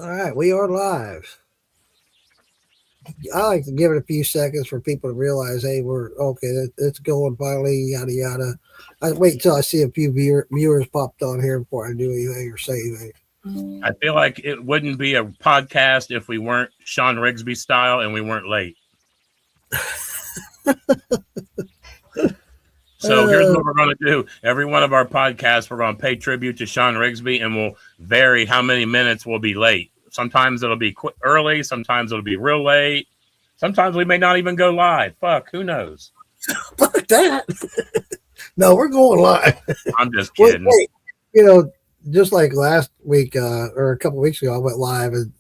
All right, we are live. I like to give it a few seconds for people to realize, hey, we're okay. It's going finally. Yada yada. I wait until I see a few viewers popped on here before I do anything or say anything. I feel like it wouldn't be a podcast if we weren't Sean Rigsby style and we weren't late. So here's what we're going to do. Every one of our podcasts, we're going to pay tribute to Sean Rigsby, and we'll vary how many minutes we'll be late. Sometimes it'll be early. Sometimes it'll be real late. Sometimes we may not even go live. Fuck, who knows? Fuck that. No, we're going live. I'm just kidding. Wait, just like last week or a couple weeks ago, I went live and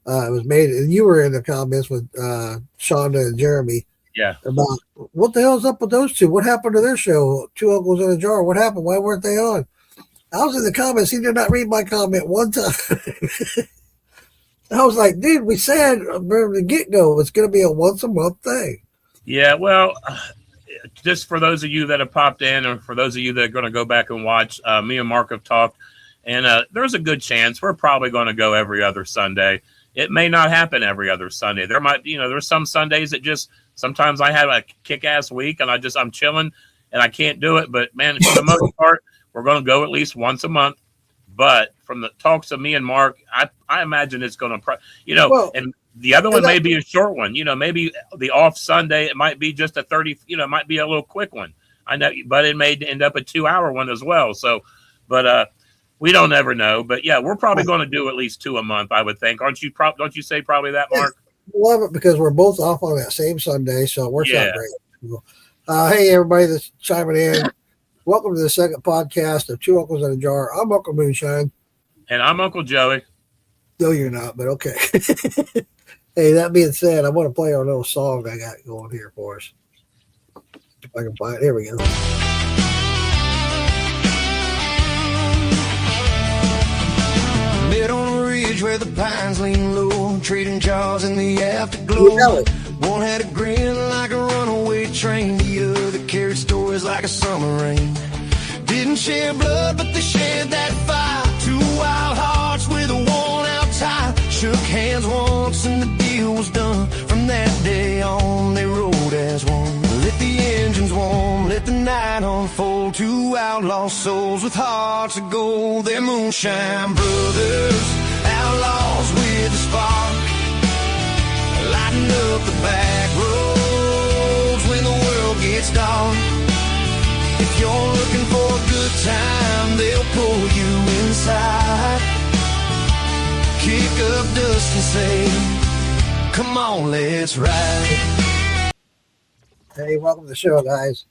it was made, and you were in the comments with Shonda and Jeremy. Yeah. About what the hell's up with those two? What happened to their show? Two Uncles in a Jar. What happened? Why weren't they on? I was in the comments. He did not read my comment one time. I was like, dude, we said from the get-go it's going to be a once-a-month thing. Yeah, well, just for those of you that have popped in, or for those of you that are going to go back and watch, me and Mark have talked, and there's a good chance we're probably going to go every other Sunday. It may not happen every other Sunday. There might, there's some Sundays that just, sometimes I have a kick-ass week, and I'm chilling, and I can't do it. But, man, for the most part, we're going to go at least once a month. But from the talks of me and Mark, I imagine it's going to, and the other one may be a short one. Maybe the off Sunday, it might be just a 30, it might be a little quick one. I know, but it may end up a 2-hour one as well. So, but we don't ever know. But, yeah, we're probably going to do at least 2 a month, I would think. Don't you say probably that, Mark? Love it because we're both off on that same Sunday, so it works out great. Hey, everybody that's chiming in. Welcome to the second podcast of Two Uncles in a Jar. I'm Uncle Moonshine. And I'm Uncle Joey. No, you're not, but okay. Hey, that being said, I want to play our little song I got going here for us. If I can find it. Here we go. Met on a ridge where the pines lean low, trading jaws in the afterglow. One had a grin like a runaway train, the other carried stories like a summer rain. Didn't share blood, but they shared that fire. Two wild hearts with a worn-out tie. Shook hands once and the deal was done. From that day on, they rode as one. Lit the engines warm, let the night unfold. Two outlaw souls with hearts of gold. They're moonshine brothers, outlaws with a spark. Lighting up the back roads when the world gets dark. If you're looking for a good time, they'll pull you inside. Kick up dust and say, come on, let's ride. Hey, welcome to the show, guys.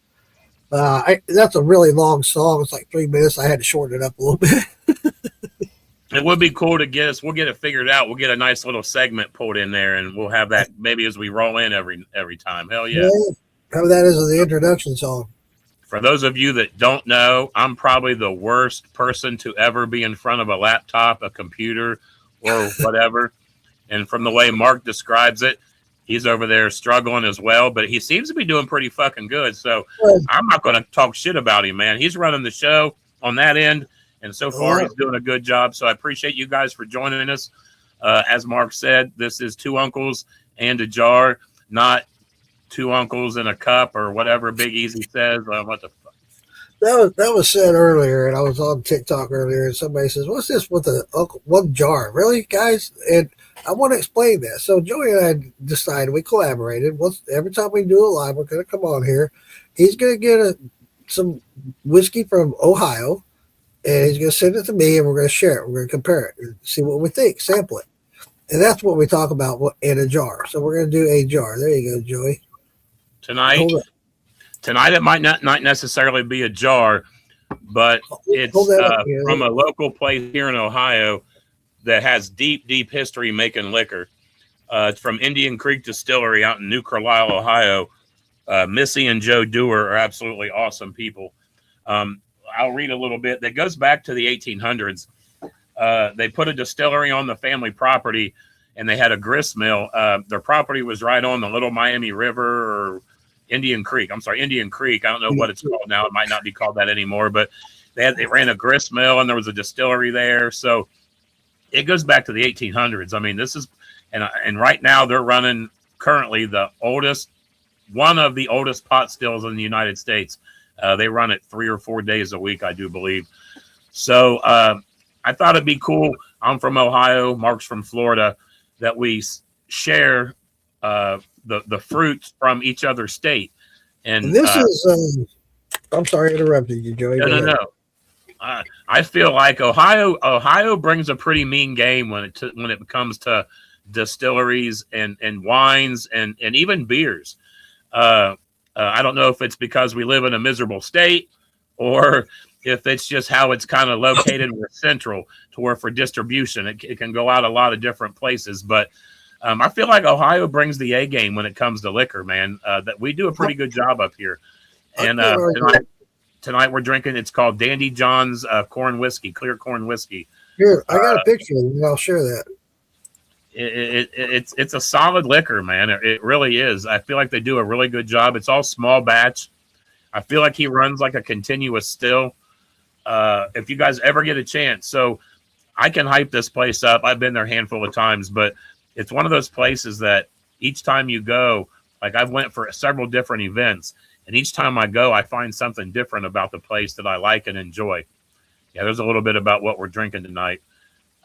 That's a really long song. It's like 3 minutes. I had to shorten it up a little bit. It would be cool to get us. We'll get it figured out. We'll get a nice little segment pulled in there, and we'll have that maybe as we roll in every time. Hell yeah! How that is the introduction song. For those of you that don't know, I'm probably the worst person to ever be in front of a laptop, a computer, or whatever. And from the way Mark describes it, he's over there struggling as well. But he seems to be doing pretty fucking good. So I'm not going to talk shit about him, man. He's running the show on that end. And so far, he's doing a good job. So I appreciate you guys for joining us. As Mark said, this is Two Uncles and a Jar, not Two Uncles in a Cup or whatever Big Easy says. What the fuck? That was said earlier, and I was on TikTok earlier, and somebody says, what's this with the one jar? Really, guys? And I want to explain that. So Joey and I decided, we collaborated. Every time we do a live, we're going to come on here. He's going to get some whiskey from Ohio, and he's going to send it to me, and we're going to share it. We're going to compare it and see what we think, sample it. And that's what we talk about in a jar. So we're going to do a jar. There you go, Joey. Tonight it might not necessarily be a jar, but it's from a local place here in Ohio that has deep, deep history making liquor. It's from Indian Creek Distillery out in New Carlisle, Ohio. Missy and Joe Dewar are absolutely awesome people. I'll read a little bit. That goes back to the 1800s. They put a distillery on the family property, and they had a grist mill. Their property was right on the Little Miami River or Indian Creek. I'm sorry, Indian Creek. I don't know what it's called now. It might not be called that anymore, but they ran a grist mill, and there was a distillery there. So it goes back to the 1800s. I mean, this is, and right now they're running currently one of the oldest pot stills in the United States. They run it 3 or 4 days a week, I do believe. So I thought it'd be cool. I'm from Ohio, Mark's from Florida, that we share the fruits from each other's state. And this is, I'm sorry I interrupted you, Joey. No. I feel like Ohio brings a pretty mean game when it comes to distilleries and wines and even beers. I don't know if it's because we live in a miserable state or if it's just how it's kind of located. We're central to where for distribution, it can go out a lot of different places. But I feel like Ohio brings the A game when it comes to liquor, man. That we do a pretty good job up here. And tonight we're drinking. It's called Dandy John's corn whiskey, clear corn whiskey. Here, I got a picture of it. I'll share that. It's a solid liquor, man. It really is. I feel like they do a really good job. It's all small batch. I feel like he runs like a continuous still. If you guys ever get a chance, so I can hype this place up. I've been there a handful of times, but it's one of those places that each time you go, like I've went for several different events, and each time I go, I find something different about the place that I like and enjoy. Yeah, there's a little bit about what we're drinking tonight.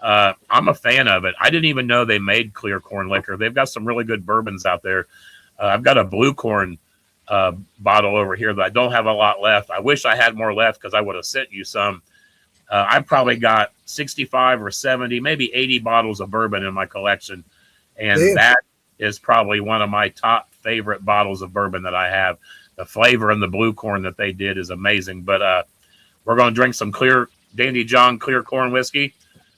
I'm a fan of it. I didn't even know they made clear corn liquor. They've got some really good bourbons out there. I've got a blue corn bottle over here that I don't have a lot left. I wish I had more left because I would have sent you some. I've probably got 65 or 70, maybe 80 bottles of bourbon in my collection. And that is probably one of my top favorite bottles of bourbon that I have. The flavor and the blue corn that they did is amazing. But we're going to drink some Dandy John clear corn whiskey.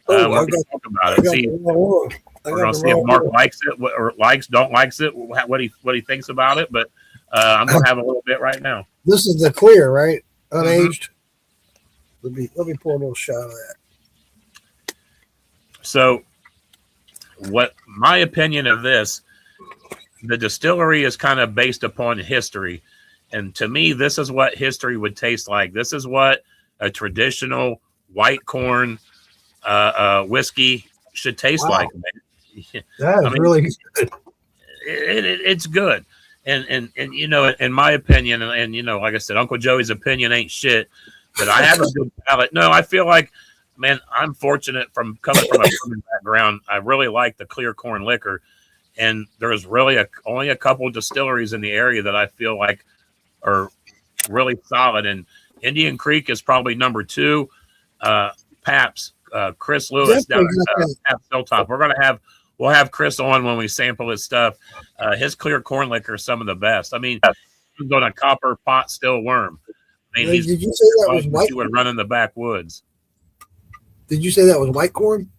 We're going to talk about it. We're going to see if Mark likes it or don't likes it, what he thinks about it. But I'm going to have a little bit right now. This is the clear, right? Unaged. Mm-hmm. Let me pour a little shot of that. So, what my opinion of this, the distillery is kind of based upon history. And to me, this is what history would taste like. This is what a traditional white corn whiskey should taste like. Man. That is really good. It's good. And you know, in my opinion, and you know, like I said, Uncle Joey's opinion ain't shit, but I have a good palate. No, I feel like, man, I'm fortunate from coming from a bourbon background. I really like the clear corn liquor, and there's really only a couple distilleries in the area that I feel like are really solid. And Indian Creek is probably number 2. Pabst, Chris Lewis down at Pabst Hilltop. We'll have Chris on when we sample his stuff. His clear corn liquor is some of the best. I mean, he's on a copper pot still worm. I mean, did you say that was white? You would run in the backwoods. Did you say that was white corn?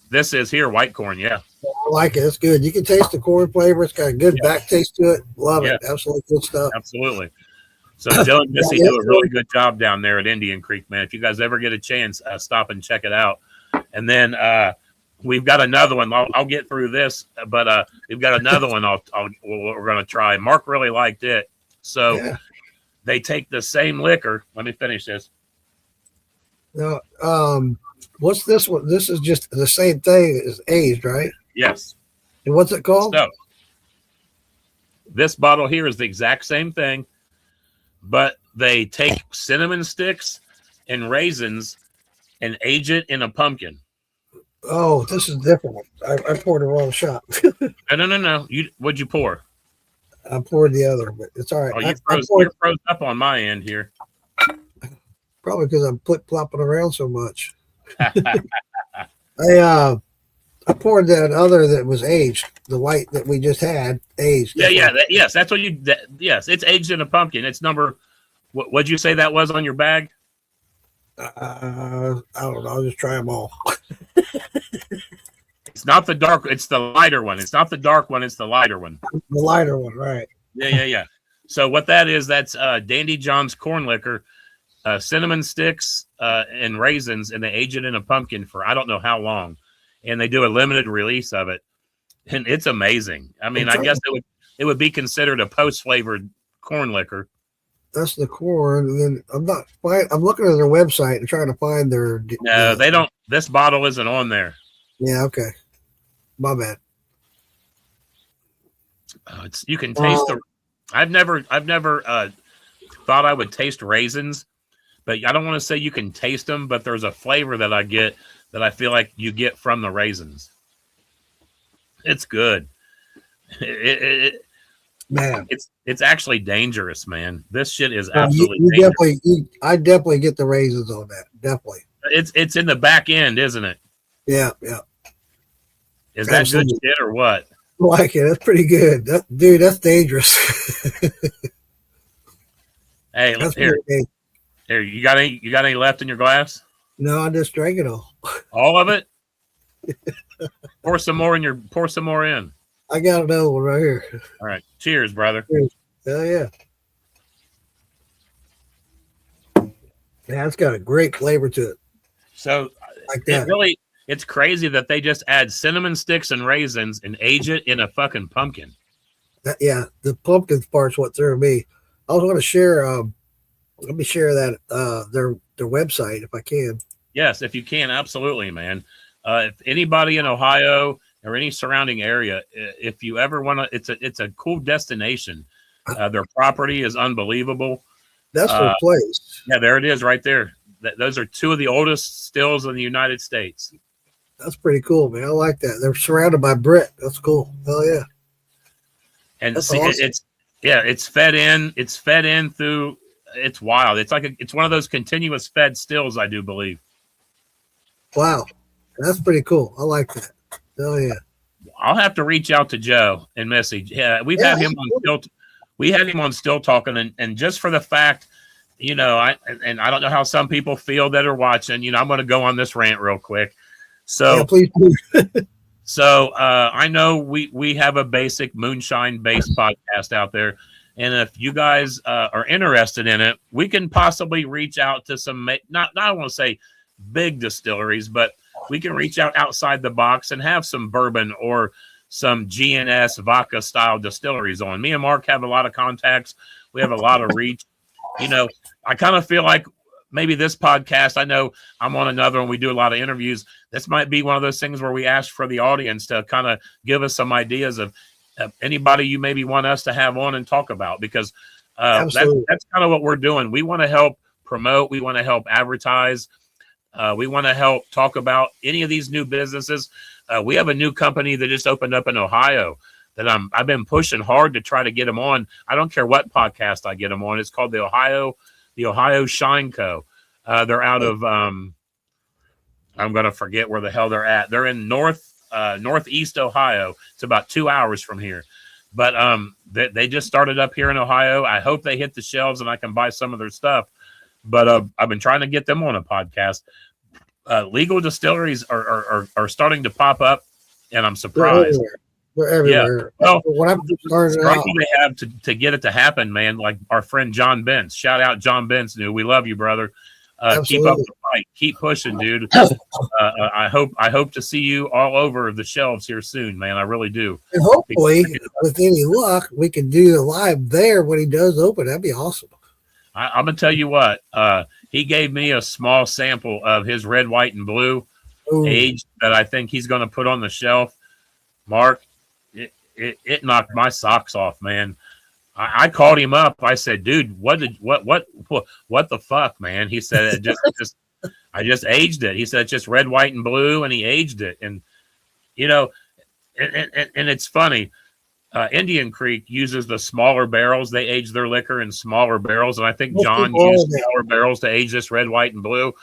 This is here white corn, yeah. I like it. It's good. You can taste the corn flavor. It's got a good back taste to it. Love it. Absolutely good stuff. Absolutely. So Joe and Missy do a really good job down there at Indian Creek, man. If you guys ever get a chance, stop and check it out. And then we've got another one. I'll get through this, but we've got another one we're going to try. Mark really liked it. So they take the same liquor. Let me finish this. Now, what's this one? This is just the same thing as aged, right? Yes. And what's it called? So this bottle here is the exact same thing, but they take cinnamon sticks and raisins and age it in a pumpkin. Oh, this is different. I poured the wrong shot. No. What'd you pour? I poured the other, but it's all right. Oh, you're froze up on my end here. Probably because I'm plopping around so much. I poured that other that was aged, the white that we just had aged. Yes, that's what yes, it's aged in a pumpkin. It's number. What'd you say that was on your bag? I don't know. I'll just try them all. It's not the dark. It's the lighter one. It's not the dark one. It's the lighter one. The lighter one, right? Yeah. So what that is, that's Dandy John's corn liquor, cinnamon sticks and raisins, and they age it in a pumpkin for I don't know how long, and they do a limited release of it, and it's amazing. I mean, I guess it would be considered a post flavored corn liquor. That's the corn. And then I'm looking at their website and trying to find their. No, they don't. This bottle isn't on there. Yeah, okay. My bad. You can taste the. I've never thought I would taste raisins, but I don't want to say you can taste them. But there's a flavor that I get that I feel like you get from the raisins. It's good. Man, It's actually dangerous, man. This shit is no, absolutely you dangerous. definitely, I definitely get the raisins on that. Definitely. It's in the back end, isn't it? Yeah, yeah. Is that good Absolutely. shit or what? I like it. That's pretty good. Dude, that's dangerous. Hey, That's here, pretty dangerous. here. You got any left in your glass? No, I just drank it all. All of it? Pour some more in. I got another one right here. All right. Cheers, brother. Hell yeah. Yeah, it's got a great flavor to it. So Like that. it's crazy that they just add cinnamon sticks and raisins and age it in a fucking pumpkin. Yeah, the pumpkin part's what threw me. I was going to share. Let me share that their website if I can. Yes, if you can, absolutely, man. If anybody in Ohio or any surrounding area, if you ever want to, it's a cool destination. Their property is unbelievable. That's their place. Yeah, there it is, right there. Those are two of the oldest stills in the United States. That's pretty cool, man. I like that. They're surrounded by brick. That's cool. Hell yeah. And That's see, awesome. it's fed in. It's fed in through. It's wild. It's one of those continuous fed stills, I do believe. Wow, that's pretty cool. I like that. Hell yeah. I'll have to reach out to Joe and Missy. Yeah, we've had him on still. We had him on Still Talking, and just for the fact, I don't know how some people feel that are watching. I'm going to go on this rant real quick. So, yeah, please do. So I know we have a basic moonshine based podcast out there, and if you guys are interested in it, we can possibly reach out to some not I want to say big distilleries, but we can reach out outside the box and have some bourbon or some GNS vodka style distilleries on. Me and Mark have a lot of contacts. We have a lot of reach. I kind of feel like maybe this podcast, I know I'm on another and we do a lot of interviews. This might be one of those things where we ask for the audience to kind of give us some ideas of anybody you maybe want us to have on and talk about, because that's kind of what we're doing. We want to help promote. We want to help advertise. We want to help talk about any of these new businesses. We have a new company that just opened up in Ohio that I've been pushing hard to try to get them on. I don't care what podcast I get them on. It's called the Ohio Shine Co. They're out of I'm going to forget where the hell they're at. They're in northeast Ohio. It's about 2 hours from here. But they just started up here in Ohio. I hope they hit the shelves and I can buy some of their stuff. But I've been trying to get them on a podcast. Legal distilleries are starting to pop up, and I'm surprised. They're everywhere. Yeah. Well, when I'm starting out, they have to get it to happen, man. Like our friend John Bentz. Shout out John Bentz, dude. We love you, brother. Keep up the fight. Keep pushing, dude. I hope to see you all over the shelves here soon, man. I really do. And hopefully, with any luck, we can do the live there when he does open. That'd be awesome. I'm gonna tell you what. He gave me a small sample of his red, white, and blue age that I think he's going to put on the shelf. Mark, it knocked my socks off, man. I called him up. I said, "Dude, what the fuck, man?" He said, I just aged it." He said, "It's just red, white, and blue," and he aged it. And and it's funny. Indian Creek uses the smaller barrels. They age their liquor in smaller barrels, and I think John used smaller barrels to age this red, white, and blue.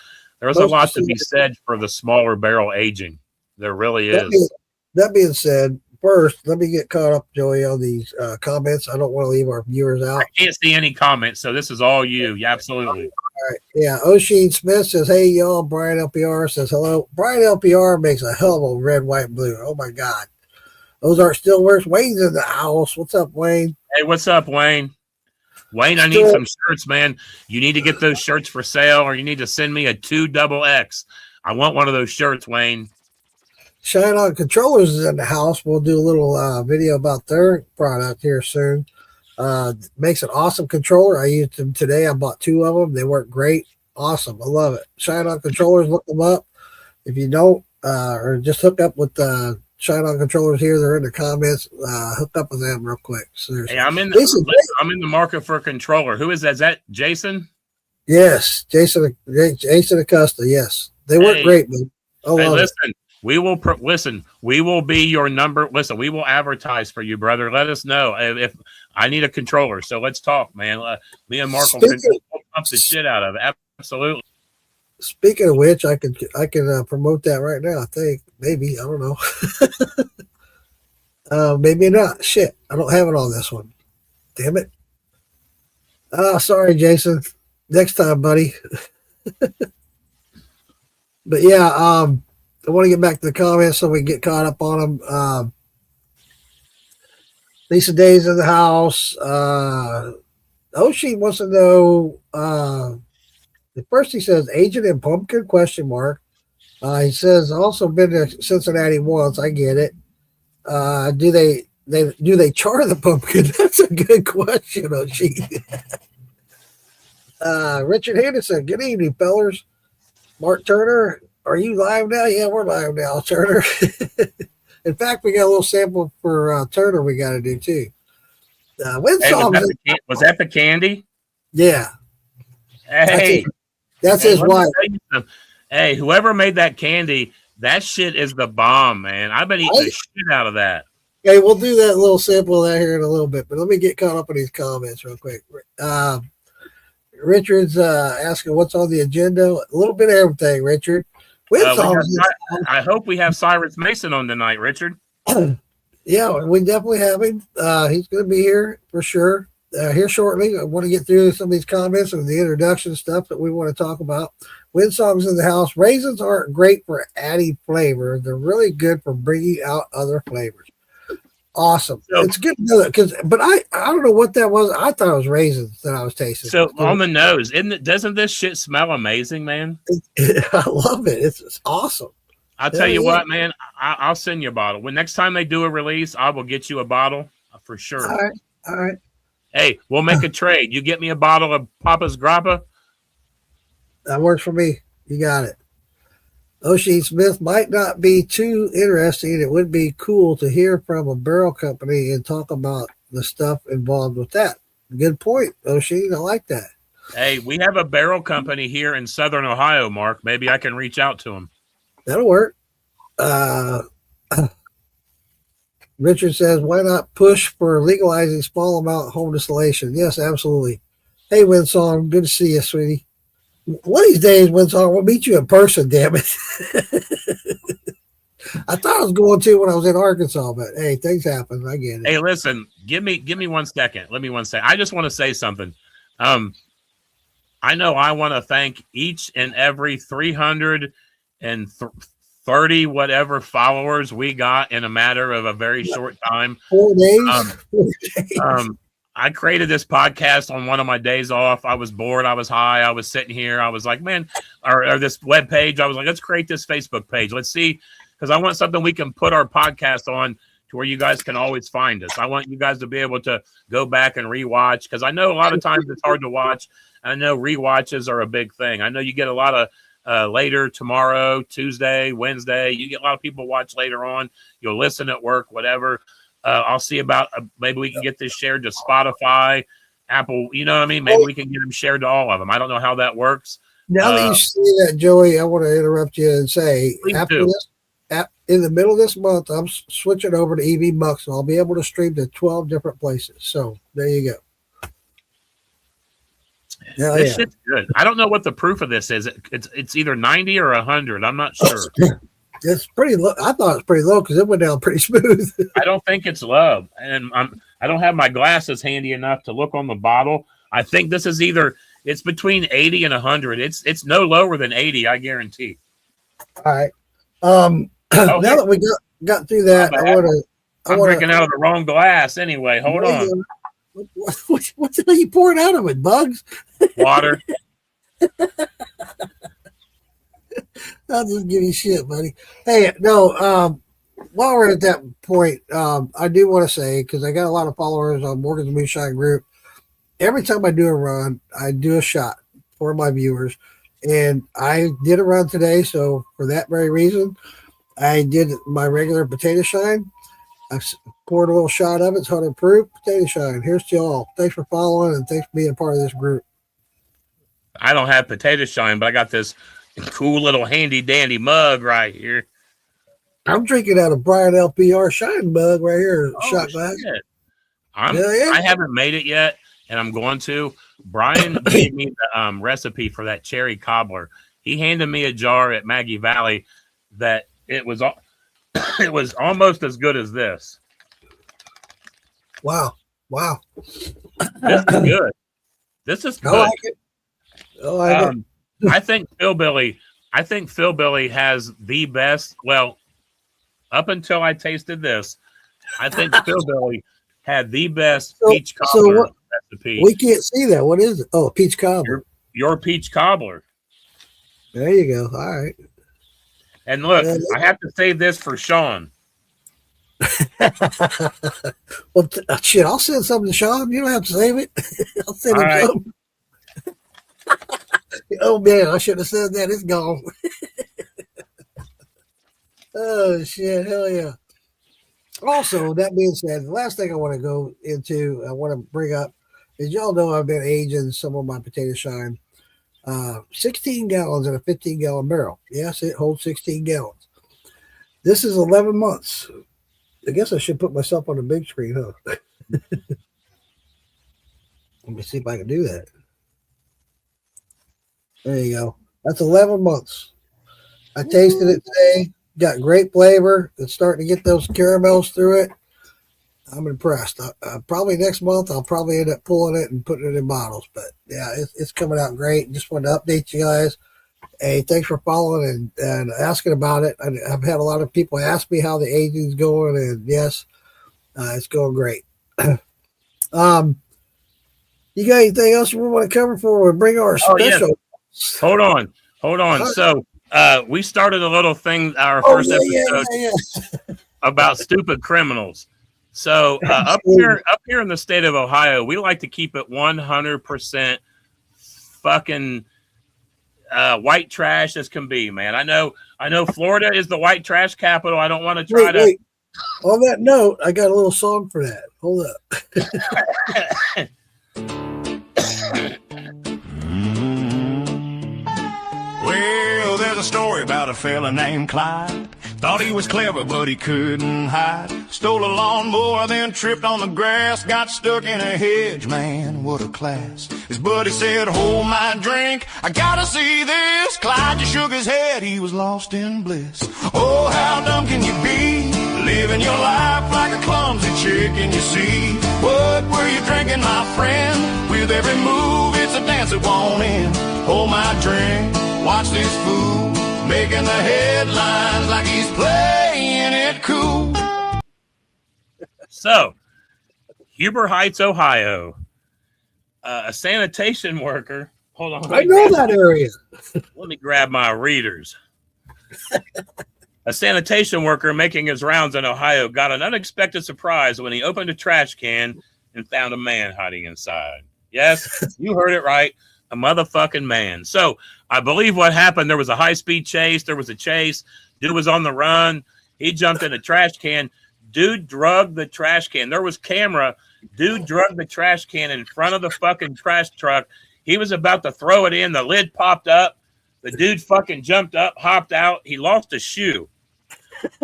There's a lot to be said for the smaller barrel aging. There really is. That being said, first, let me get caught up, Joey, on these comments. I don't want to leave our viewers out. I can't see any comments, so this is all you. Yeah, absolutely. All right. Yeah. Osheen Smith says, "Hey, y'all." Brian LPR says, "Hello." Brian LPR makes a hell of a red, white, and blue. Oh, my God. Those aren't still worse. Wayne's in the house. What's up, Wayne? Hey, what's up, Wayne? Wayne, I need some shirts, man. You need to get those shirts for sale, or you need to send me a 2XX. I want one of those shirts, Wayne. Shine On Controllers is in the house. We'll do a little video about their product here soon. Makes an awesome controller. I used them today. I bought 2 of them. They work great. Awesome. I love it. Shine On Controllers. Look them up. If you don't, or just hook up with Shine On Controllers here. They're in the comments. Hook up with them real quick. Seriously. Hey, I'm in the market for a controller. Who is that? Is that Jason? Yes, Jason Acosta. Yes, they work great, man. Hey, listen, we will listen. We will be your number. Listen, we will advertise for you, brother. Let us know if I need a controller. So let's talk, man. Me and Mark will pump the shit out of it. Absolutely. Speaking of which, I can promote that right now. I think maybe, I don't know. Maybe not. Shit, I don't have it on this one. Damn it. Sorry, Jason. Next time, buddy. But yeah, I want to get back to the comments so we can get caught up on them. Lisa Day's in the house. She wants to know. First, he says Agent and Pumpkin ? He says also been to Cincinnati once. I get it. Do they char the pumpkin? That's a good question, Oshie. Richard Henderson. Good evening, fellers. Mark Turner, are you live now? Yeah, we're live now, Turner. In fact, we got a little sample for Turner we got to do too. Was that the candy? Yeah. Hey, that's his wife. Hey, whoever made that candy, that shit is the bomb, man. I've been eating the shit out of that. Okay, we'll do that little sample of that here in a little bit, but let me get caught up in these comments real quick. Richard's asking what's on the agenda. A little bit of everything, Richard. I hope we have Cyrus Mason on tonight, Richard. Yeah, we definitely have him. He's going to be here for sure. Here shortly. I want to get through some of these comments and the introduction stuff that we want to talk about. Windsong's in the house. Raisins aren't great for adding flavor. They're really good for bringing out other flavors. Awesome. So, it's good to know that but I don't know what that was. I thought it was raisins that I was tasting. So on the nose, doesn't this shit smell amazing, man? I love it. It's awesome. I'll tell you what, man. I'll send you a bottle. When next time they do a release, I will get you a bottle for sure. All right. Hey, we'll make a trade. You get me a bottle of Papa's Grappa. That works for me. You got it. Oshie Smith might not be too interesting. It would be cool to hear from a barrel company and talk about the stuff involved with that. Good point, Oshie. I like that. Hey, we have a barrel company here in Southern Ohio, Mark. Maybe I can reach out to them. That'll work. Richard says, why not push for legalizing small amount home distillation? Yes, absolutely. Hey, Winsong, good to see you, sweetie. One of these days, Winsong, we'll meet you in person, damn it. I thought I was going to when I was in Arkansas, but hey, things happen. I get it. Hey, listen, give me 1 second. Let me 1 second. I just want to say something. I know I want to thank each and every 330 whatever followers we got in a matter of a very short time. 4 days. I created this podcast on one of my days off. I was bored. I was high. I was sitting here. I was like, man, or this web page. I was like, let's create this Facebook page. Let's see, because I want something we can put our podcast on to where you guys can always find us. I want you guys to be able to go back and rewatch, because I know a lot of times it's hard to watch. I know rewatches are a big thing. I know you get a lot of later tomorrow, Tuesday, Wednesday. You get a lot of people watch later on. You'll listen at work, whatever. I'll see about maybe we can get this shared to Spotify, Apple. You know what I mean? Maybe we can get them shared to all of them. I don't know how that works. Now that you see that, Joey, I want to interrupt you and say, after this, in the middle of this month, I'm switching over to EV Bucks, and I'll be able to stream to 12 different places. So there you go. This shit's good. I don't know what the proof of this is. It's either 90 or 100. I'm not sure. It's pretty low. I thought it was pretty low because it went down pretty smooth. I don't think it's low, and I don't have my glasses handy enough to look on the bottle. I think this is it's between 80 and 100. It's no lower than 80. I guarantee. All right. Now that we got through that, I'm drinking out of the wrong glass anyway. Hold on. What the hell are you pouring out of it, Bugs? Water. I'll just give you shit, buddy. Hey, no, while we're at that point, I do want to say, because I got a lot of followers on Morgan's Moonshine Group, every time I do a run, I do a shot for my viewers. And I did a run today, so for that very reason, I did my regular potato shine. I poured a little shot of it. It's 100 proof potato shine. Here's to y'all. Thanks for following and thanks for being a part of this group. I don't have potato shine, but I got this cool little handy dandy mug right here. I'm drinking out of Brian LPR shine mug right here. Shot glass. I haven't made it yet, and I'm going to. Brian gave me the recipe for that cherry cobbler. He handed me a jar at Maggie Valley that it was almost as good as this. Wow. This is good. This is good. I like it. I think Philbilly has the best. Well, up until I tasted this, I think Philbilly had the best peach cobbler recipe. We can't see that. What is it? Oh, peach cobbler. Your peach cobbler. There you go. All right. And look, I have to say this for Sean. Well, shit, I'll send something to Sean. You don't have to save it. I'll send him something. Oh, man, I should have said that. It's gone. Oh, shit. Hell yeah. Also, that being said, the last thing I want to bring up is y'all know I've been aging some of my potato shine. 16 gallons in a 15-gallon barrel. Yes, it holds 16 gallons. This is 11 months. I guess I should put myself on the big screen, huh? Let me see if I can do that. There you go. That's 11 months. I tasted it today. Got great flavor. It's starting to get those caramels through it. I'm impressed. Probably next month I'll probably end up pulling it and putting it in bottles. But yeah, it's coming out great. Just wanted to update you guys. Hey, thanks for following and asking about it. I've had a lot of people ask me how the aging's going, and yes, it's going great. You got anything else we want to cover before we bring our special? Yes. Hold on. So we started a little thing our first episode about stupid criminals. So up here in the state of Ohio, we like to keep it 100% fucking white trash as can be, man. I know Florida is the white trash capital. I don't want to try to. Wait. On that note, I got a little song for that. Hold up. Well, there's a story about a fella named Clyde. Thought he was clever, but he couldn't hide. Stole a lawnmower, then tripped on the grass. Got stuck in a hedge, man, what a class. His buddy said, hold my drink, I gotta see this. Clyde just shook his head, he was lost in bliss. Oh, how dumb can you be? Living your life like a clumsy chicken, you see. What were you drinking, my friend? With every move, it's a dance that won't end. Hold my drink, watch this fool making the headlines like he's playing it cool. So, Huber Heights, Ohio. A sanitation worker. Hold on. I know that area. Let me grab my readers. A sanitation worker making his rounds in Ohio got an unexpected surprise when he opened a trash can and found a man hiding inside. Yes, you heard it right. A motherfucking man. So I believe what happened, there was a high-speed chase. There was a chase. Dude was on the run. He jumped in a trash can. Dude drugged the trash can. There was camera. Dude drugged the trash can in front of the fucking trash truck. He was about to throw it in. The lid popped up. The dude fucking jumped up, hopped out. He lost a shoe.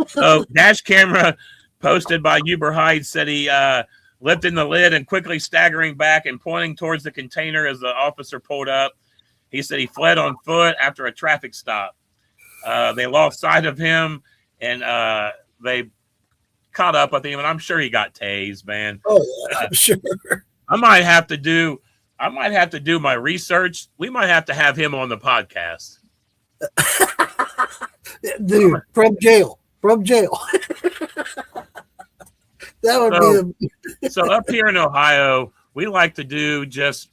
So dash camera posted by Huber Heights said he lifting the lid and quickly staggering back and pointing towards the container as the officer pulled up. He said he fled on foot after a traffic stop. They lost sight of him, and they caught up with him, and I'm sure he got tased, man. Oh, yeah, I'm sure. I might have to do my research. We might have to have him on the podcast. Dude, from jail. That would be so up here in Ohio, we like to do just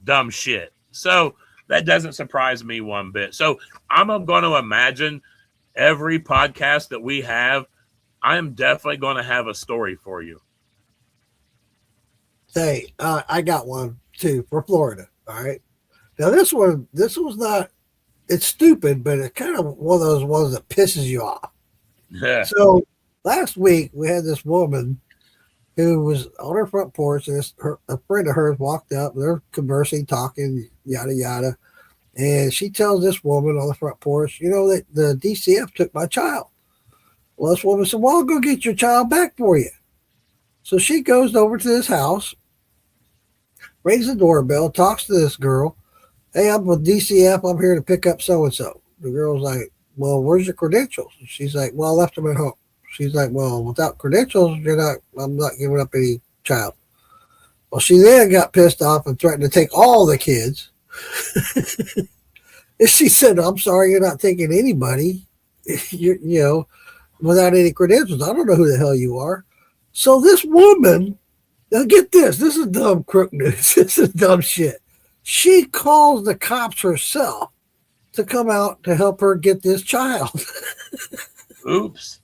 dumb shit. So that doesn't surprise me one bit. So I'm going to imagine every podcast that we have, I am definitely going to have a story for you. Hey, I got one too for Florida. All right. Now this was not it's stupid, but it's kind of one of those ones that pisses you off. Yeah. So last week we had this woman who was on her front porch, and a friend of hers walked up. They're conversing, talking, yada yada, and she tells this woman on the front porch, you know, that the DCF took my child. Well, this woman said, "Well, I'll go get your child back for you." So she goes over to this house, rings the doorbell, talks to this girl. "Hey, I'm with DCF. I'm here to pick up so and so." The girl's like, "Well, where's your credentials?" She's like, "Well, I left them at home." She's like, "Well, without credentials, I'm not giving up any child." Well, she then got pissed off and threatened to take all the kids. And she said, "I'm sorry, you're not taking anybody, without any credentials. I don't know who the hell you are." So this woman, now get this is dumb crook news. This is dumb shit. She calls the cops herself to come out to help her get this child. Oops.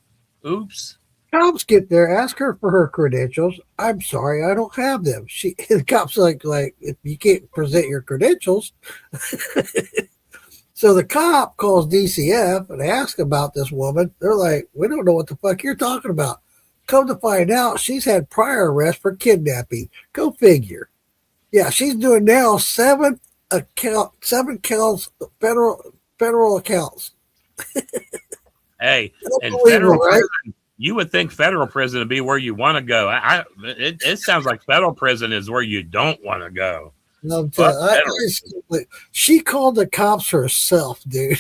Cops get there, ask her for her credentials. "I'm sorry, I don't have them." The cops like if you can't present your credentials. So the cop calls DCF and asks about this woman. They're like, "We don't know what the fuck you're talking about." Come to find out, she's had prior arrests for kidnapping. Go figure. Yeah, she's doing now seven counts, federal accounts. Hey, and Unbelievable, right? prison, you would think federal prison would be where you want to go. It sounds like federal prison is where you don't want to go. No, Fuck she called the cops herself, dude.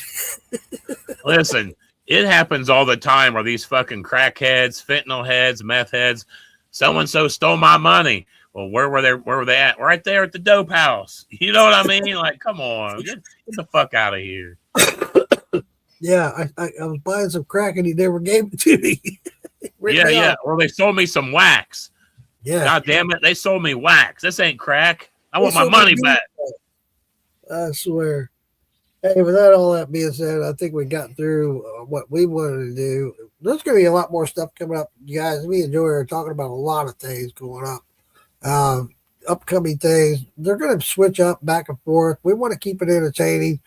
Listen, it happens all the time where these fucking crackheads, fentanyl heads, meth heads, so-and-so stole my money. Well, where were they at? Right there at the dope house. You know what I mean? Like, come on, get the fuck out of here. Yeah, I was buying some crack and he never gave it to me. Yeah. Or they sold me some wax. Yeah. God damn it, they sold me wax. This ain't crack. I want my money back. I swear. Hey, without all that being said, I think we got through what we wanted to do. There's going to be a lot more stuff coming up, you guys. Me and Joey are talking about a lot of things going up. Upcoming things. They're going to switch up back and forth. We want to keep it entertaining.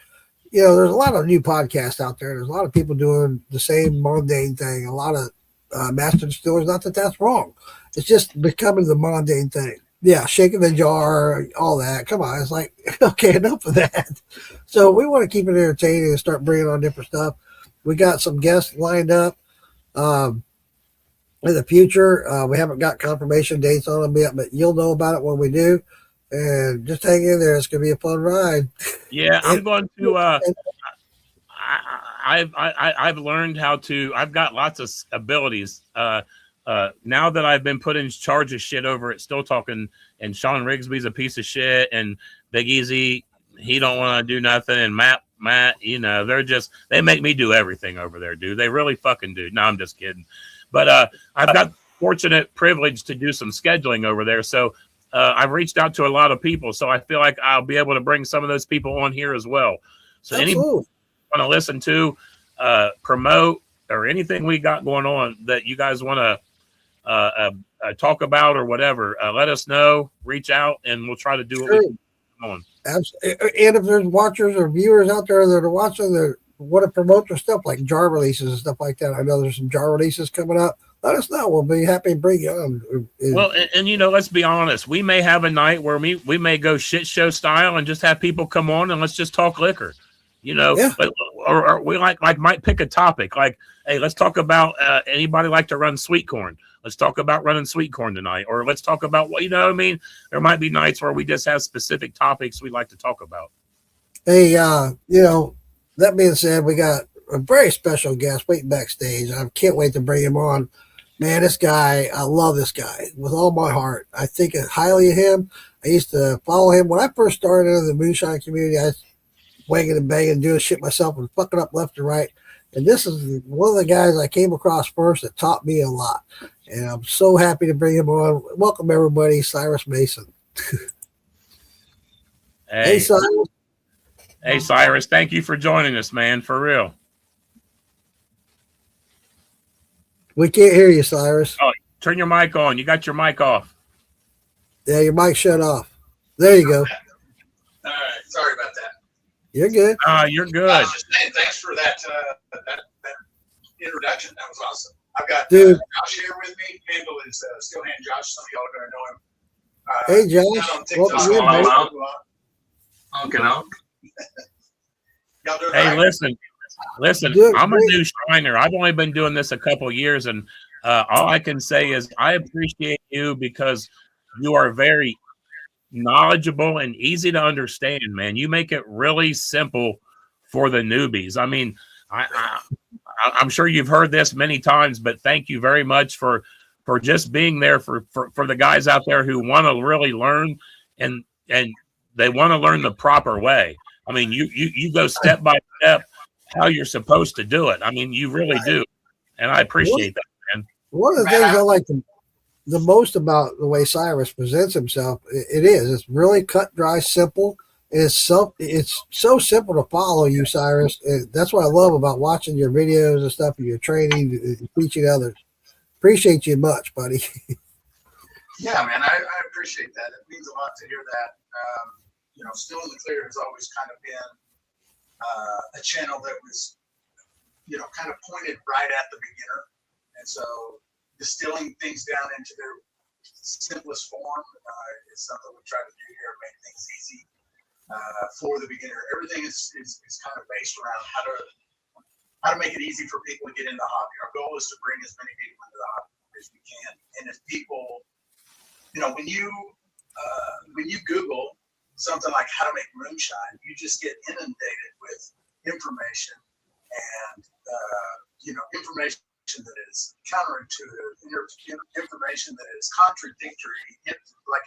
You know, there's a lot of new podcasts out there. There's a lot of people doing the same mundane thing. A lot of master distillers. Not that that's wrong. It's just becoming the mundane thing. Yeah, shaking the jar, all that. Come on. It's like, okay, enough of that. So we want to keep it entertaining and start bringing on different stuff. We got some guests lined up in the future. We haven't got confirmation dates on them yet, but you'll know about it when we do. And just hang in there. It's going to be a fun ride. Yeah, I'm going to. I've learned how to. I've got lots of abilities. Now that I've been put in charge of shit over at Still Talking, and Sean Rigsby's a piece of shit, and Big Easy, he don't want to do nothing, and Matt, you know, they make me do everything over there, dude. They really fucking do. No, I'm just kidding. But I've got fortunate privilege to do some scheduling over there, so I've reached out to a lot of people, so I feel like I'll be able to bring some of those people on here as well. So anybody want to listen to, promote, or anything we got going on that you guys want to talk about or whatever, let us know, reach out, and we'll try to do what we can on. Absolutely. And if there's watchers or viewers out there that are watching that want to promote their stuff, like jar releases and stuff like that, I know there's some jar releases coming up. Let us know. We'll be happy to bring you on. Well, and you know, let's be honest. We may have a night where we may go shit show style and just have people come on and let's just talk liquor. You know, yeah. or we like might pick a topic like, hey, let's talk about anybody like to run sweet corn. Let's talk about running sweet corn tonight, or let's talk about what, you know what I mean? There might be nights where we just have specific topics we'd like to talk about. Hey, you know, that being said, we got a very special guest waiting backstage. I can't wait to bring him on. Man, this guy, I love this guy with all my heart. I think highly of him. I used to follow him when I first started in the moonshine community. I was wanging and banging, doing shit myself and fucking up left and right. And this is one of the guys I came across first that taught me a lot. And I'm so happy to bring him on. Welcome, everybody, Cyrus Mason. Hey, Cyrus. Hey, Cyrus. Thank you for joining us, man, for real. We can't hear you, Cyrus. Oh, turn your mic on. You got your mic off. Yeah, your mic shut off. There you go. All right. Sorry about that. You're good. You're good. I was just saying, thanks for that introduction. That was awesome. I've got Dude. Josh here with me. Handle is Steelhand Josh. Some of y'all are going to know him. Hey, Josh. On TikTok, y'all doing Hey, right? listen. I'm a new Shriner. I've only been doing this a couple years, and all I can say is I appreciate you because you are very knowledgeable and easy to understand, man. You make it really simple for the newbies. I mean, I'm sure you've heard this many times, but thank you very much for just being there for the guys out there who want to really learn and they want to learn the proper way. I mean, you go step by step how you're supposed to do it. I mean, you really do, and I appreciate that, man. One of the things I like the most about the way Cyrus presents himself, it's really cut, dry, simple. It's so simple to follow you, Cyrus. And that's what I love about watching your videos and stuff, and your training, teaching others. Appreciate you much, buddy. Yeah, man, I appreciate that. It means a lot to hear that. Still in the Clear has always kind of been a channel that was, kind of pointed right at the beginner. And so distilling things down into their simplest form is something we try to do here, make things easy for the beginner. Everything is kind of based around how to make it easy for people to get into the hobby. Our goal is to bring as many people into the hobby as we can. And if people, when you Google something like how to make moonshine, you just get inundated with information and information that is counterintuitive, information that is contradictory.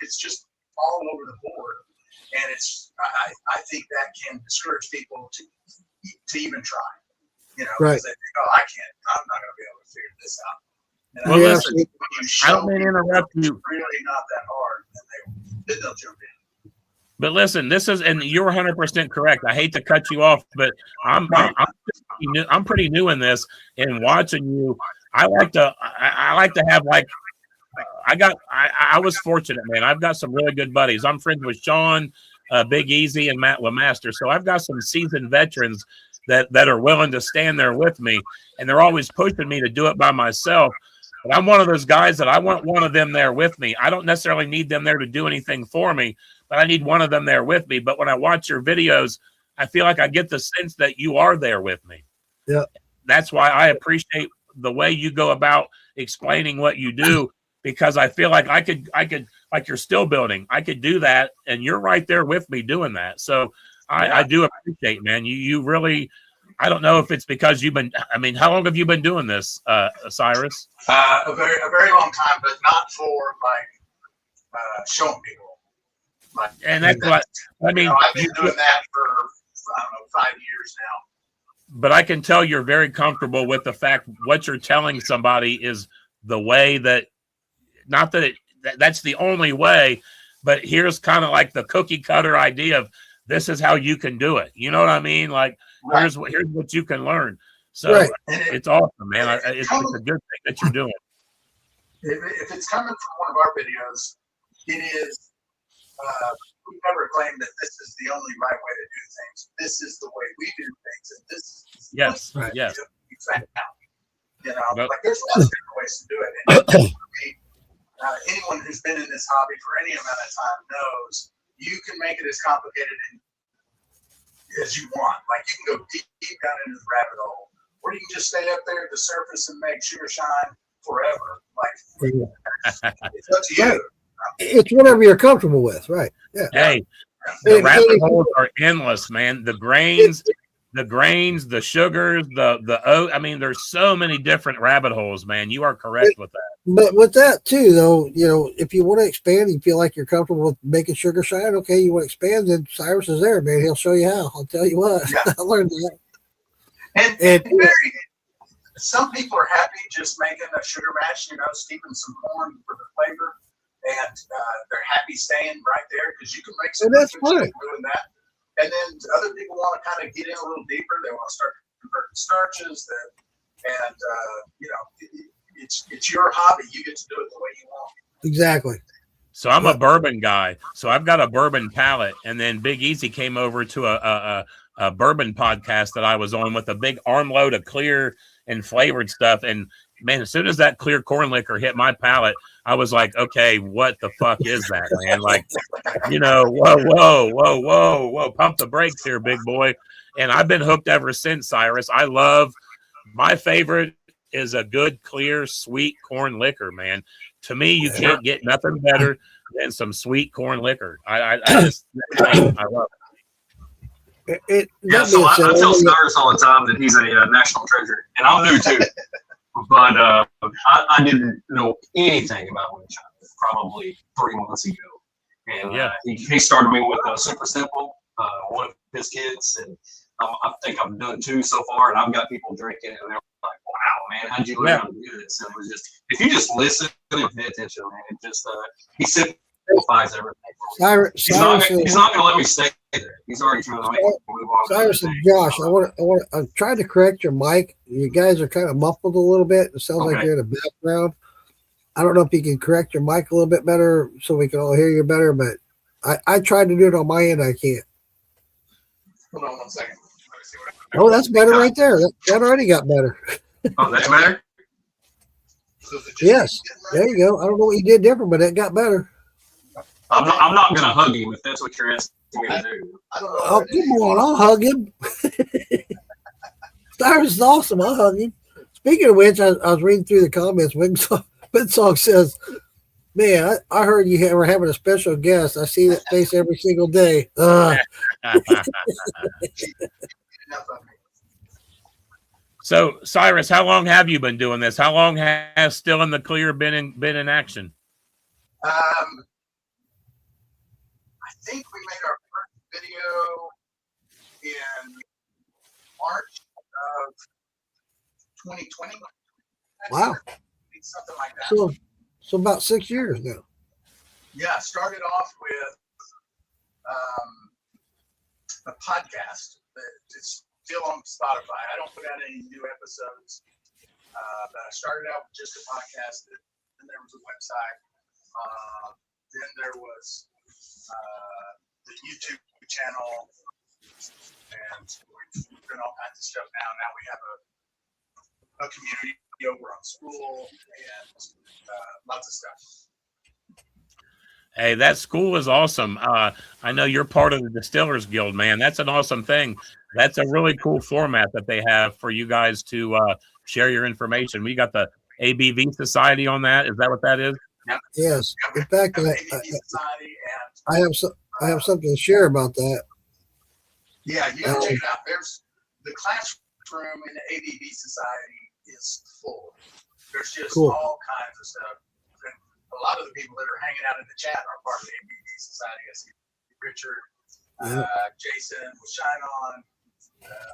It's just all over the board, and I think that can discourage people to even try. Right? They think, oh, I'm not going to be able to figure this out. And Well, listen, I don't mean to interrupt you. It's really not that hard, and they'll jump in. But listen, and you're 100% correct. I hate to cut you off, but I'm pretty new in this, and watching you, I like to have I was fortunate, man. I've got some really good buddies. I'm friends with Sean, Big Easy, and Matt Lemaster. So I've got some seasoned veterans that are willing to stand there with me, and they're always pushing me to do it by myself. But I'm one of those guys that I want one of them there with me. I don't necessarily need them there to do anything for me, but I need one of them there with me. But when I watch your videos, I feel like I get the sense that you are there with me. Yeah. That's why I appreciate the way you go about explaining what you do, because I feel like I could, like you're still building. I could do that, and you're right there with me doing that. So I do appreciate, man. You really, I don't know if it's because how long have you been doing this, Cyrus? A very long time, but not for showing people. And that's what I mean. I've been doing that for 5 years now. But I can tell you're very comfortable with the fact what you're telling somebody is the way that, not that that's the only way, but here's kind of like the cookie cutter idea of this is how you can do it. You know what I mean? Like here's what you can learn. So it's awesome, man. It's a good thing that you're doing. If it's coming from one of our videos, it is. We never claim that this is the only right way to do things. This is the way we do things, and this is yes. You found out. There's lots of different ways to do it. And anyone who's been in this hobby for any amount of time knows you can make it as complicated as you want. Like you can go deep down into the rabbit hole, or you can just stay up there at the surface and make sugar shine forever. It's up to you. It's whatever you're comfortable with, right? Yeah. Hey, the rabbit holes are endless, man. The grains, the sugars, the oat. I mean, there's so many different rabbit holes, man. You are correct with that. But with that too, though, if you want to expand, you feel like you're comfortable with making sugar shine. Okay, you want to expand, then Cyrus is there, man. He'll show you how. I'll tell you what. Yeah. I learned that. And some people are happy just making a sugar mash, steeping some corn for the flavor. And they're happy staying right there because you can make some doing that. And then other people want to kind of get in a little deeper. They want to start converting starches. It's your hobby. You get to do it the way you want. Exactly. So I'm a bourbon guy. So I've got a bourbon palate, and then Big Easy came over to a bourbon podcast that I was on with a big armload of clear and flavored stuff. And man, as soon as that clear corn liquor hit my palate, I was like, okay, what the fuck is that, man? Like, whoa, pump the brakes here, big boy. And I've been hooked ever since, Cyrus. My favorite is a good, clear, sweet corn liquor, man. To me, you can't get nothing better than some sweet corn liquor. I love it. Yeah, so I tell Cyrus all the time that he's a national treasure, and I do too. But I didn't know anything about moonshine probably 3 months ago. And he started me with Super Simple, one of his kids, and I think I've done 2 so far, and I've got people drinking it, and they're like, wow, man, how'd you learn how to do this? And it was just, if you just listen and pay attention, man, it just, he simplifies everything. He's not going to let me stay there. He's already trying to make me move on. Cyrus and Josh, I'm trying to correct your mic. You guys are kind of muffled a little bit. It sounds like you're in the background. I don't know if you can correct your mic a little bit better so we can all hear you better, but I tried to do it on my end. I can't. Hold on 1 second. Oh, that's better right there. That already got better. Oh, that's better? Yes. There you go. I don't know what you did different, but it got better. I'm not going to hug him if that's what you're asking me to do. Oh, come on. I'll hug him. Cyrus is awesome. I'll hug him. Speaking of which, I was reading through the comments. Winsong says, man, I heard you were having a special guest. I see that face every single day. So, Cyrus, how long have you been doing this? How long has Still in the Clear been in action? I think we made our first video in March of 2020. Wow. Something like that. So about 6 years now. Yeah, started off with a podcast that is still on Spotify. I don't put out any new episodes, but I started out with just a podcast. Then there was a website. Then there was the YouTube channel, and we've done all kinds of stuff now. Now we have a community over on school and lots of stuff. Hey, that school is awesome. I know you're part of the Distillers Guild, man. That's an awesome thing. That's a really cool format that they have for you guys to share your information. We got the ABV Society on that. Is that what that is? Yep. Yes. In fact, I have something to share about that. Yeah, you can check it out. There's the classroom in the ABV Society is full. There's just all kinds of stuff. And a lot of the people that are hanging out in the chat are part of the ABV Society. I see Richard, Jason with Shine On.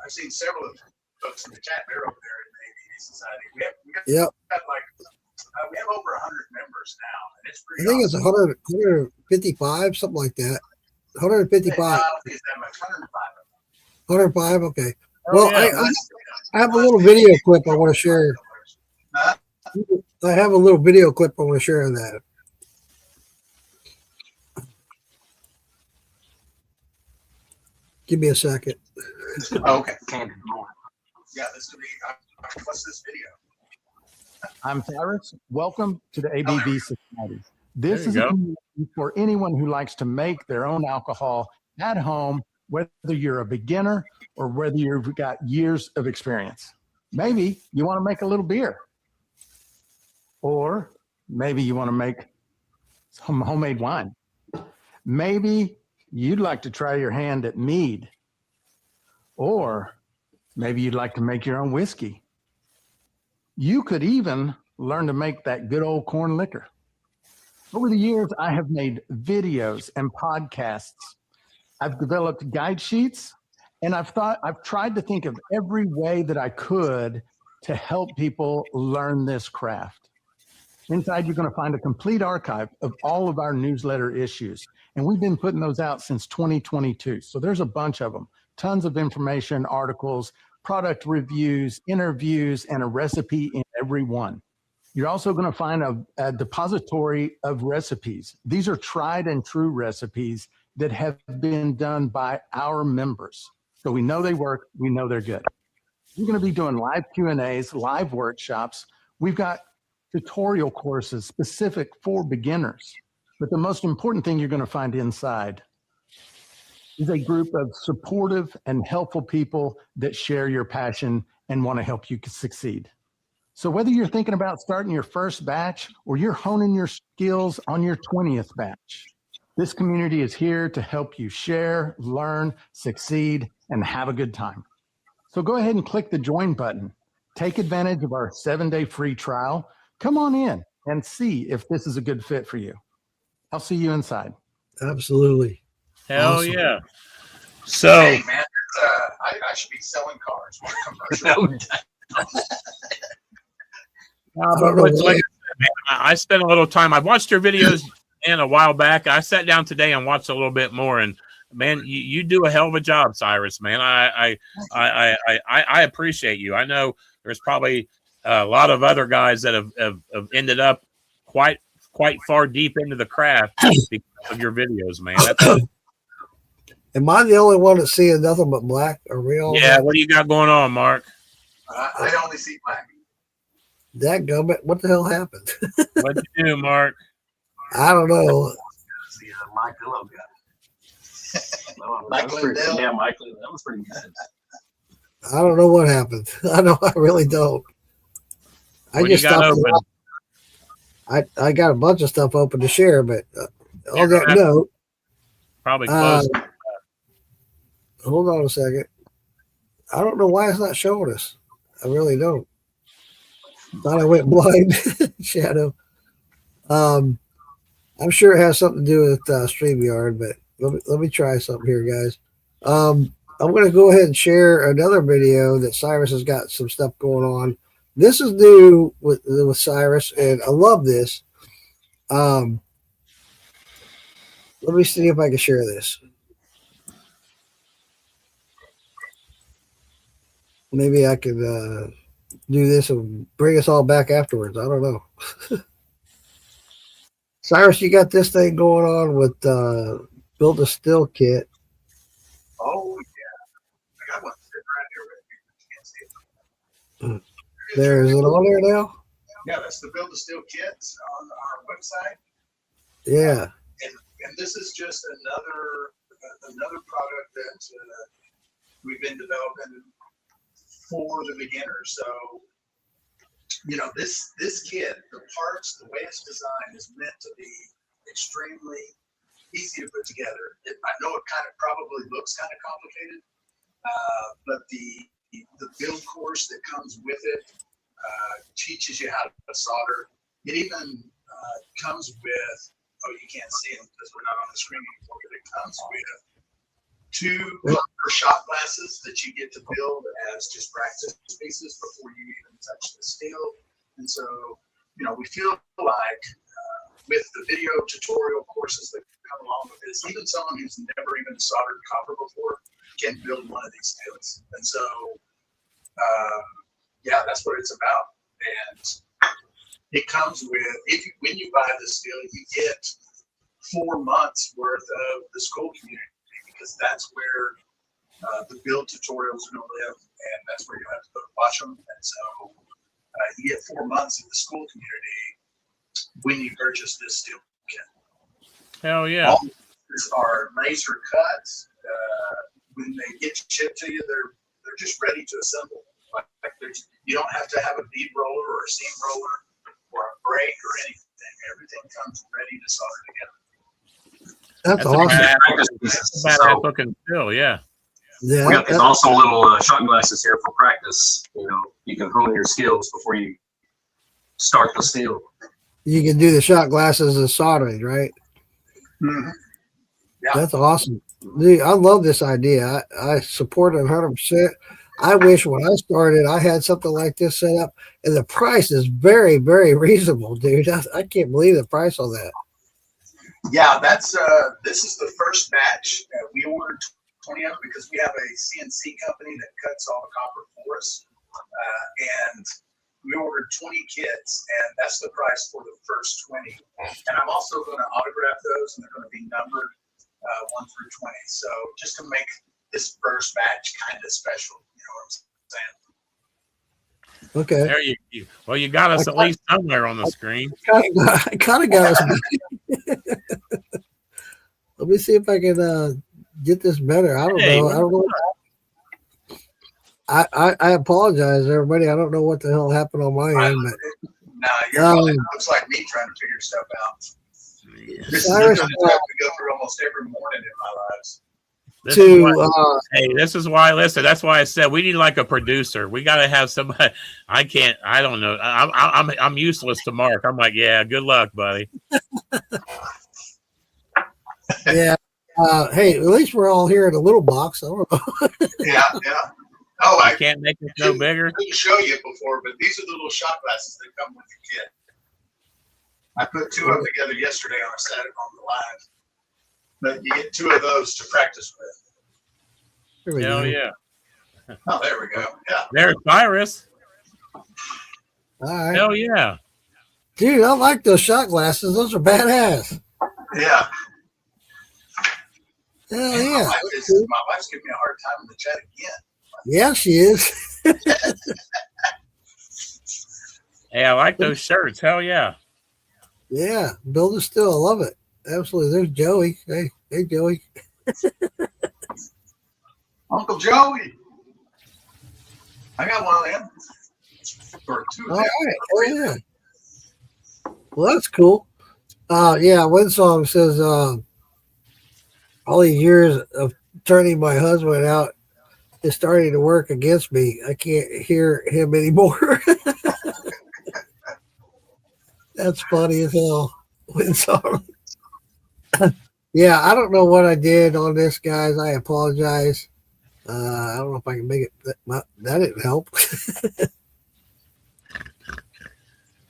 I've seen several of the folks in the chat. They're over there in the ABV Society. We have we have over 100 members now, and it's pretty. I think it's 155, something like that. 155. Is that much? 105. 105. Okay. Well, I have a little video clip I want to share. I have a little video clip I want to share of that. Give me a second. Okay. Yeah, this could be. What's this video? I'm Cyrus. Welcome to the ABV Society. This is a community for anyone who likes to make their own alcohol at home, whether you're a beginner or whether you've got years of experience. Maybe you want to make a little beer. Or maybe you want to make some homemade wine. Maybe you'd like to try your hand at mead. Or maybe you'd like to make your own whiskey. You could even learn to make that good old corn liquor. Over the years, I have made videos and podcasts. I've developed guide sheets, and I've tried to think of every way that I could to help people learn this craft. Inside, you're going to find a complete archive of all of our newsletter issues, and we've been putting those out since 2022. So there's a bunch of them, tons of information, articles, product reviews, interviews, and a recipe in every one. You're also going to find a depository of recipes. These are tried and true recipes that have been done by our members. So we know they work. We know they're good. We're going to be doing live Q&As, live workshops. We've got tutorial courses specific for beginners. But the most important thing you're going to find inside is a group of supportive and helpful people that share your passion and want to help you succeed. So whether you're thinking about starting your first batch or you're honing your skills on your 20th batch, this community is here to help you share, learn, succeed, and have a good time. So go ahead and click the join button. Take advantage of our 7-day free trial. Come on in and see if this is a good fit for you. I'll see you inside. Absolutely. Hell Awesome. yeah. So, Hey, man, I should be selling cars. What a commercial. but like I said, man, I spent a little time. I watched your videos a while back. I sat down today and watched a little bit more. And man, you do a hell of a job, Cyrus. Man, I appreciate you. I know there's probably a lot of other guys that have ended up quite far deep into the craft because of your videos, man. Am I the only one that's seeing nothing but black? Are we all? Yeah. What do you got going on, Mark? I only see black. That gummit, what the hell happened? What'd you do, Mark? I don't know. See, Mike Dillon got Mike Lindell? Yeah, Mike Lindell. That was pretty good. I don't know what happened. I really don't. What you got open? I got a bunch of stuff open to share, but on that note, Probably close. hold on a second. I don't know why it's not showing us. I really don't. Thought I went blind. Shadow. I'm sure it has something to do with StreamYard, but let me try something here, guys. I'm going to go ahead and share another video that Cyrus has got some stuff going on. This is new with Cyrus, and I love this. Let me see if I can share this. Maybe I could do this and bring us all back afterwards. I don't know. Cyrus, you got this thing going on with Build a Still Kit. Oh, yeah. I got one sitting right here. You can't see it. There, is it on there now? Yeah, that's the Build a Still Kits on our website. Yeah. And this is just another product that we've been developing for the beginner. So, this kit, the parts, the way it's designed is meant to be extremely easy to put together. I know it kind of probably looks kind of complicated, but the build course that comes with it teaches you how to solder. It even comes with, you can't see it because we're not on the screen anymore, but it comes with 2 shot glasses that you get to build as just practice pieces before you even touch the steel. And so, we feel like with the video tutorial courses that come along with this, even someone who's never even soldered copper before can build one of these steels. And so, that's what it's about. And it comes with, when you buy the steel, you get 4 months worth of the school community, because that's where the build tutorials are going to live, and that's where you have to go to watch them. And so you get 4 months of the school community when you purchase this steel kit. Hell yeah. All these are laser cuts. When they get shipped to you, they're just ready to assemble. You don't have to have a bead roller or a seam roller or a brake or anything. Everything comes ready to solder together. That's awesome. That's a badass looking still, yeah. Yeah. We got these also little shot glasses here for practice. You can hone your skills before you start the steel. You can do the shot glasses as soldering, right? Mm-hmm. Yeah. That's awesome. Dude, I love this idea. I support it 100%. I wish when I started, I had something like this set up, and the price is very, very reasonable, dude. I can't believe the price on that. Yeah, that's this is the first batch. We ordered 20 of them because we have a CNC company that cuts all the copper for us, and we ordered 20 kits, and that's the price for the first 20. And I'm also going to autograph those, and they're going to be numbered 1 through 20. So just to make this first batch kind of special. You know what I'm saying? Okay. There well, you got us at least somewhere on the screen. I kind of got us. Let me see if I can get this better. I don't know. I don't know. I apologize, everybody. I don't know what the hell happened on my end, but it looks like me trying to figure stuff out. This Cyrus, is something I have to go through almost every morning in my lives. This is why. Listen, that's why I said we need like a producer. We got to have somebody. I don't know. I'm useless to Mark. I'm like, yeah, good luck, buddy. Yeah. Hey, at least we're all here in a little box. I don't know. Yeah. Oh, I can't make it no bigger. I didn't show you before, but these are the little shot glasses that come with the kit. I put 2 of them together yesterday on a Saturday on the live. But you get 2 of those to practice with. Hell yeah. Oh, there we go. Yeah. There's Cyrus. All right. Hell yeah. Dude, I like those shot glasses. Those are badass. Yeah. Hell yeah. My wife's giving me a hard time in the chat again. Yeah, she is. Hey, I like those shirts. Hell yeah. Yeah. Build it still. I love it. Absolutely. There's Joey. Hey, Joey. Uncle Joey. I got one of them. Or 2 of them. All right. Oh, yeah. Well, that's cool. Yeah, one song says, all these years of turning my husband out is starting to work against me. I can't hear him anymore. That's funny as hell. One song. Yeah, I don't know what I did on this, guys. I apologize. I don't know if I can make it. That didn't help.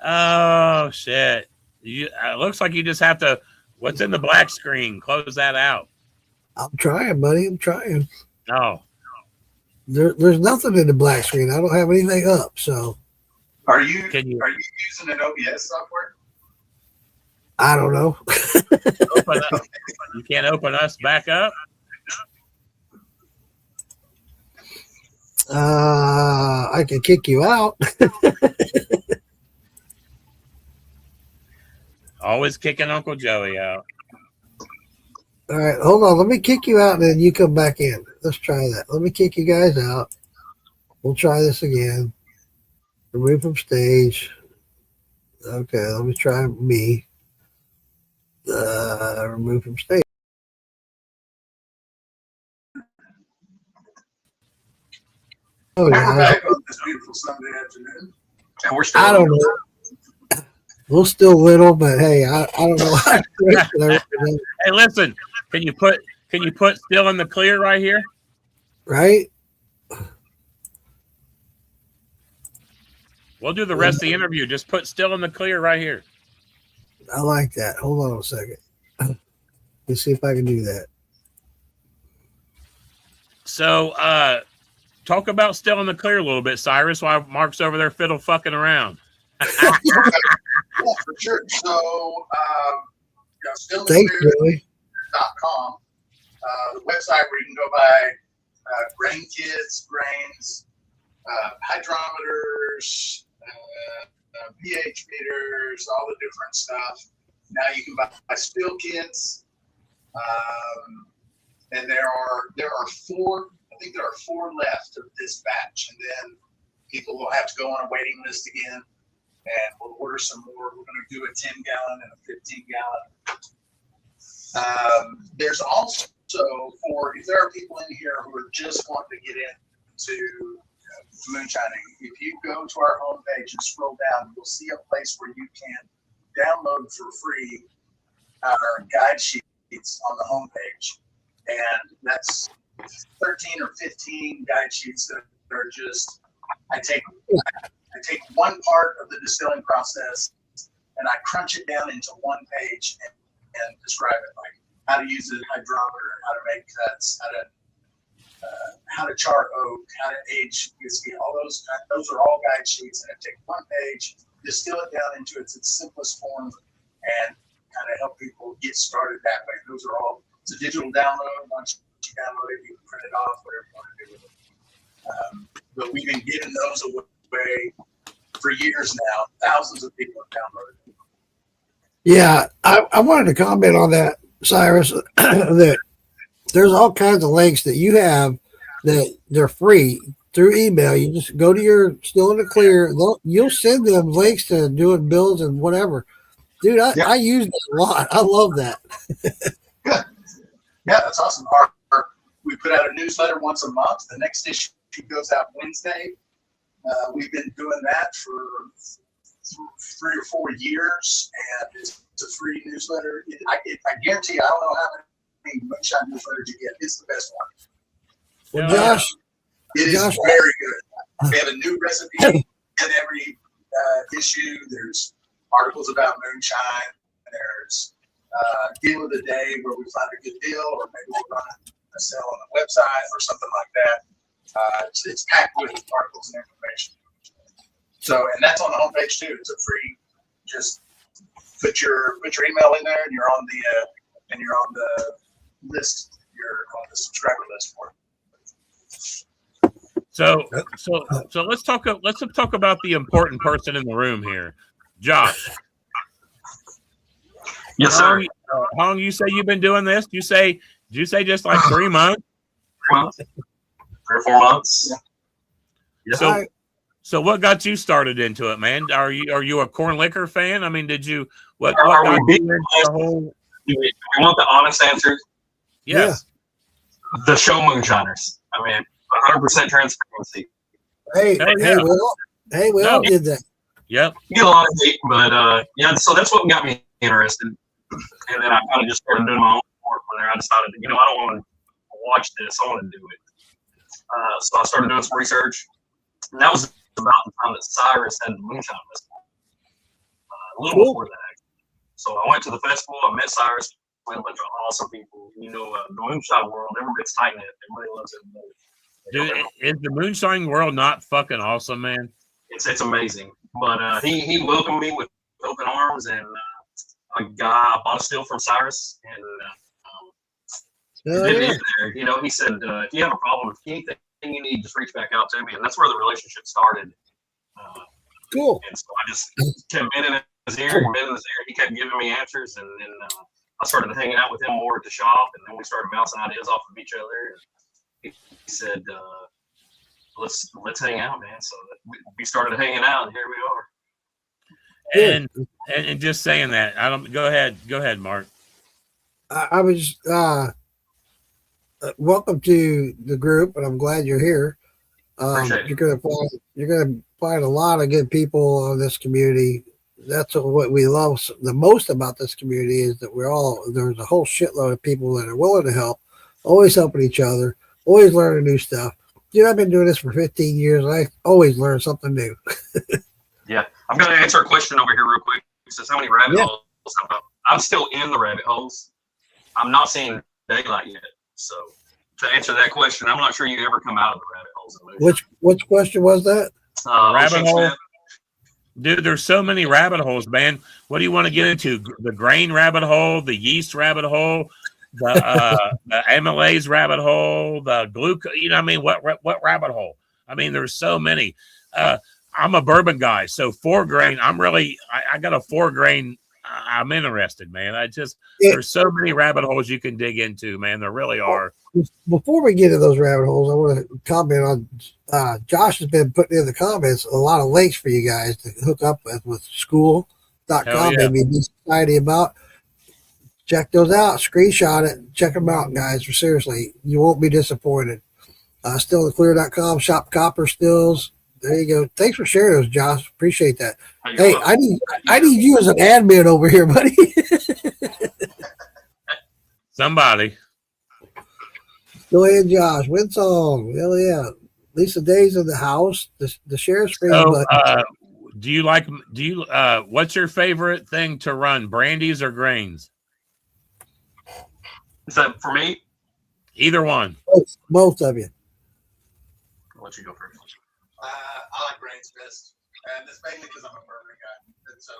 Oh shit! It looks like you just have to. What's in the black screen? Close that out. I'm trying, buddy. I'm trying. No. There's nothing in the black screen. I don't have anything up. So. Are you using an OBS software? I don't know. You can't open us back up. I can kick you out. Always kicking Uncle Joey out. All right, hold on. Let me kick you out and then you come back in. Let's try that. Let me kick you guys out. We'll try this again. Remove from stage. Okay, let me try me. Remove from stage. Oh, We're yeah. back on this beautiful Sunday afternoon. And we're still. I don't know. We're still little, but hey, I don't know. Hey, listen. Can you put still in the clear right here? Right? We'll do the rest of the interview. Just put still in the clear right here. I like that. Hold on a second. Let's see if I can do that. So, talk about still in the clear a little bit, Cyrus, while Mark's over there fiddle fucking around. Yeah, for sure. So, still Thank you. .com, the website where you can go buy grain kits, grains, hydrometers, pH meters, all the different stuff. Now you can buy spill kits, and there are 4. I think there are 4 left of this batch, and then people will have to go on a waiting list again, and we'll order some more. We're going to do a 10-gallon and a 15-gallon. There's also if there are people in here who are just wanting to get into moonshining, if you go to our homepage and scroll down, you'll see a place where you can download for free our guide sheets on the homepage, and that's 13 or 15 guide sheets that are just I take one part of the distilling process and I crunch it down into one page and describe it, like how to use a hydrometer, how to make cuts, how to char oak, how to age whiskey. All those are all guide sheets, and I take one page, distill it down into its simplest form, and kind of help people get started that way. Those are all. It's a digital download. Once you download it, you can print it off, whatever you want to do with it. But we've been giving those away for years now. Thousands of people have downloaded it. Yeah, I wanted to comment on that, Cyrus, that there's all kinds of links that you have that they're free through email. You just go to your Still in the Clear. You'll send them links to doing bills and whatever. Dude, I use that a lot. I love that. Good. Yeah, that's awesome. We put out a newsletter once a month. The next issue goes out Wednesday. We've been doing that for 3 or 4 years, and it's a free newsletter. I guarantee you, I don't know how many moonshine newsletters you get. It's the best one. Well, Josh, it is very good. We have a new recipe in every issue. There's articles about moonshine. There's deal of the day where we find a good deal, or maybe we're running a sale on the website or something like that. It's packed with articles and information. So, and that's on the homepage too. It's a free. Just put your email in there, and you're on the list. You're on the subscriber list for it. So let's talk about the important person in the room here, Josh. Yes, sir. How long you say you've been doing this? Did you say just like 3 months? 3 months. 3 or 4 months. Yeah. So what got you started into it, man? Are you a corn liquor fan? I mean, did you what got you into the whole? Do we want the honest answers? Yes. Yeah. The show Moonshiners. I mean, 100% transparency. Hey, yeah. we all did that. Yep. You get a lot of hate, but yeah. So that's what got me interested, and then I kind of just started doing my own work from there. I decided, I don't want to watch this. I want to do it. So I started doing some research, and that was about the time that Cyrus had the Moonshine Festival. A little before that. So I went to the festival. I met Cyrus. Met a bunch of awesome people. The Moonshine world, everybody's tight knit. Everybody loves it. Dude, is the Moonshine world not fucking awesome, man? It's amazing. But he welcomed me with open arms, and I bought a still from Cyrus, and he said, if you have a problem, if anything you need, just reach back out to me, and that's where the relationship started. Cool. And so I just kept bending in his ear. He kept giving me answers, and then I started hanging out with him more at the shop, and then we started bouncing ideas off of each other. He said, let's hang out, man. So we started hanging out, and here we are. And just saying that, go ahead, Mark. I was welcome to the group, and I'm glad you're here. You're gonna find a lot of good people in this community. That's what we love the most about this community, is that there's a whole shitload of people that are willing to help, always helping each other, always learning new stuff. Dude, I've been doing this for 15 years. I always learn something new. Yeah. I'm going to answer a question over here real quick. It says, how many rabbit holes? I'm still in the rabbit holes. I'm not seeing daylight yet. So to answer that question, I'm not sure you ever come out of the rabbit holes. Which question was that? Rabbit hole. Dude, there's so many rabbit holes, man. What do you want to get into? The grain rabbit hole, the yeast rabbit hole, the amylase rabbit hole, the glucose. What rabbit hole? I mean, there's so many. I'm a bourbon guy, so 4 grain. I got a 4 grain. I'm interested, man. There's so many rabbit holes you can dig into, man. There really are. Before we get into those rabbit holes, I want to comment on Josh has been putting in the comments a lot of links for you guys to hook up with school.com, maybe be society about. Check those out, screenshot it, check them out, guys. Seriously, you won't be disappointed. Stillintheclear.com, shop copper stills. There you go. Thanks for sharing those, Josh. Appreciate that. Hey, I need you as an admin over here, buddy. Somebody. Go ahead, Josh. Win song. Hell yeah. Lisa Day's in the house. The share screen button. What's your favorite thing to run? Brandies or grains? Is that for me? Either one. Both of you. I'll let you go first. I like grains best, and that's mainly because I'm a bourbon guy. And so,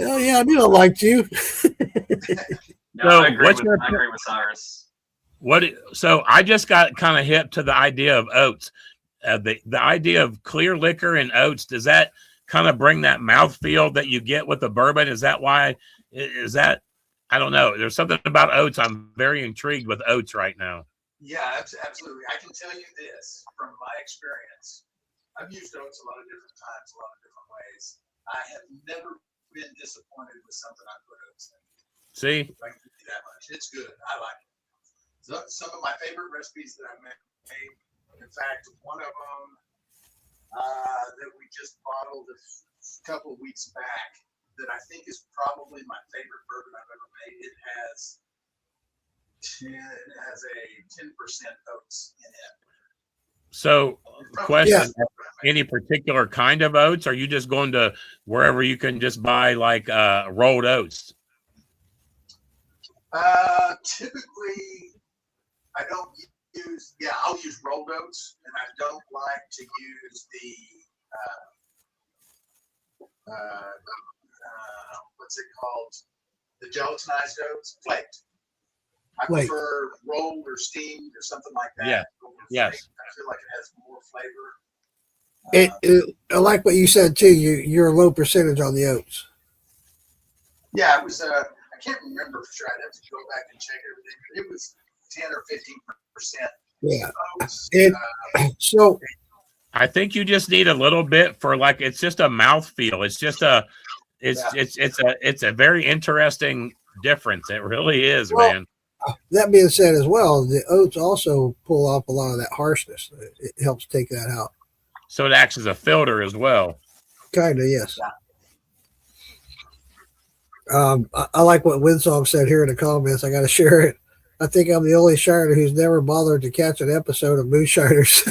hell yeah, I knew I liked you. So I agree what's with your I agree with Cyrus. so I just got kind of hip to the idea of oats. The idea of clear liquor and oats, does that kind of bring that mouthfeel that you get with the bourbon? Is that why? Is that, I don't know. There's something about oats. I'm very intrigued with oats right now. Yeah, absolutely. I can tell you this from my experience. I've used oats a lot of different times, a lot of different ways. I have never been disappointed with something I put oats in. See? I can give you that much. It's good. I like it. So, some of my favorite recipes that I've made, in fact, one of them that we just bottled a couple of weeks back that I think is probably my favorite bourbon I've ever made. It has a 10% oats in it. So, question: Yeah. any particular kind of oats? Are you just going to wherever you can just buy like rolled oats? Typically, I don't use. Yeah, I'll use rolled oats, and I don't like to use the what's it called? The gelatinized oats, flaked. I Flaked. prefer rolled or steamed or something like that. Yeah. Yes. I feel like it has more flavor. I like what you said too. You're a low percentage on the oats. Yeah, it was. I can't remember for sure. I'd have to go back and check everything. But it was 10 or 15%. Yeah. Oats. And so I think you just need a little bit for like it's just a mouthfeel. It's just a it's a very interesting difference. It really is, Well, man. that being said, as well, the oats also pull off a lot of that harshness. It helps take that out. So it acts as a filter as well. Kind of, yes. I like what Winsong said here in the comments. I got to share it. I think I'm the only Shiner who's never bothered to catch an episode of Moonshiners.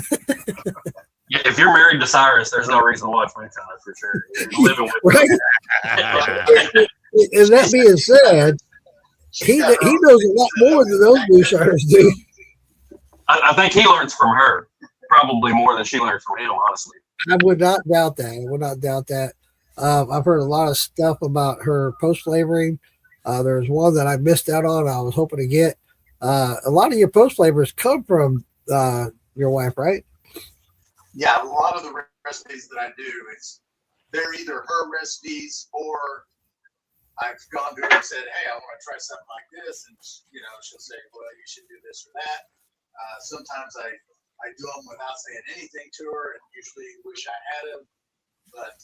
Yeah, if you're married to Cyrus, there's no reason to watch Moonshine for sure. You're living with Right? And that being said, he knows a lot more than those Moonshiners do. I think he learns from her probably more than she learns from him, honestly. I would not doubt that. I would not doubt that. I've heard a lot of stuff about her post flavoring. There's one that I missed out on. I was hoping to get. A lot of your post flavors come from your wife, right? Yeah, a lot of the recipes that I do, they're either her recipes or I've gone to her and said, "Hey, I want to try something like this," and she'll say, "Well, you should do this or that." Sometimes I do them without saying anything to her, and usually wish I had them. But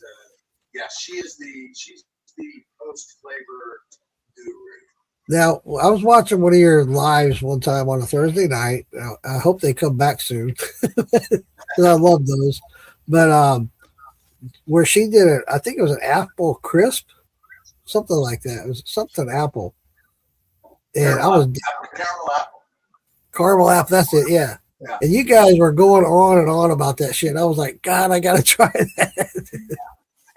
yeah, she's the post flavor guru. Now, I was watching one of your lives one time on a Thursday night. I hope they come back soon because I love those. But where she did it, I think it was an apple crisp, something like that. It was something apple. And caramel apple. That's it. Yeah. And you guys were going on and on about that shit. I was like, God, I got to try that.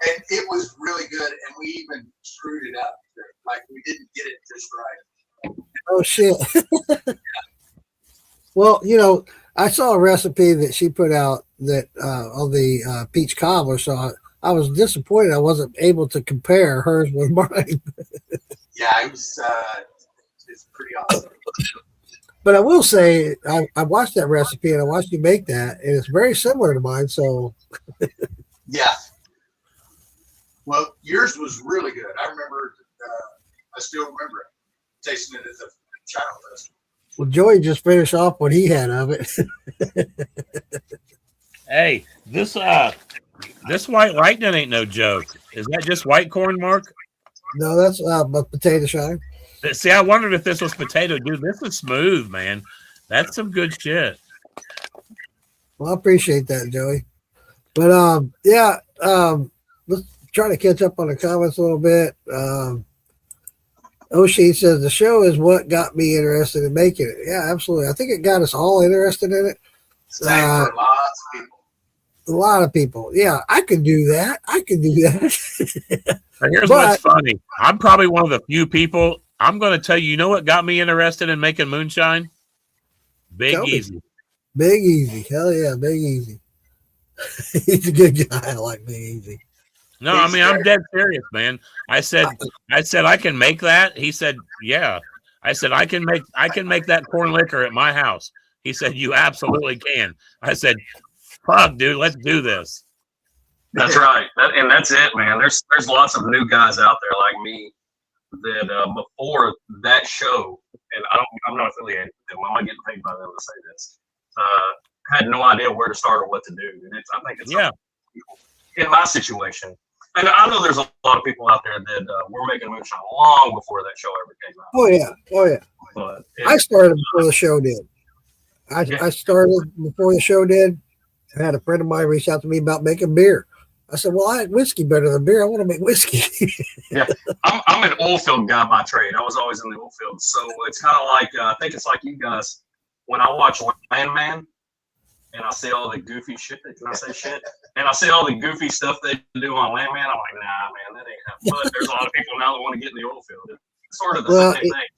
And it was really good. And we even screwed it up. Like we didn't get it just right. Oh, shit. Well, I saw a recipe that she put out that on the peach cobbler. So I was disappointed I wasn't able to compare hers with mine. Yeah, it's pretty awesome. But I will say, I watched that recipe and I watched you make that, and it's very similar to mine. So, yeah. Well, yours was really good. I remember. I still remember it, tasting it at the China Festival. Well, Joey just finished off what he had of it. Hey, this white lightning ain't no joke. Is that just white corn, Mark? No, that's potato shine. See, I wondered if this was potato. Dude, this is smooth, man. That's some good shit. Well, I appreciate that, Joey. But yeah, let's try to catch up on the comments a little bit. Oshie says the show is what got me interested in making it. Yeah, absolutely. I think it got us all interested in it. Same for lots of people. A lot of people. Yeah, I can do that. I can do that. Here's what's funny. I'm probably one of the few people. I'm going to tell you, you know what got me interested in making moonshine? Big Easy. Big Easy. Hell yeah, Big Easy. He's a good guy. I like Big Easy. No, I mean, I'm dead serious, man. I said I can make that. He said, yeah. I said, I can make that corn liquor at my house. He said, you absolutely can. I said, fuck, dude, let's do this. That's right. And that's it, man. There's lots of new guys out there like me that before that show, and I'm not affiliated with them. I'm not getting paid by them to say this. Had no idea where to start or what to do. And I think it's in my situation. And I know there's a lot of people out there that were making moonshine long before that show ever came out. Oh yeah. But I started before the show did. I started before the show did. I had a friend of mine reach out to me about making beer. I said, well, I like whiskey better than beer. I want to make whiskey. Yeah, I'm an oil field guy by trade. I was always in the oil field. So it's kind of like, I think it's like you guys, when I watch Landman and I see all the goofy shit, can I say shit? And I see all the goofy stuff they do on Landman, I'm like, nah, man, that ain't happening. But there's a lot of people now that want to get in the oil field. It's sort of the same thing.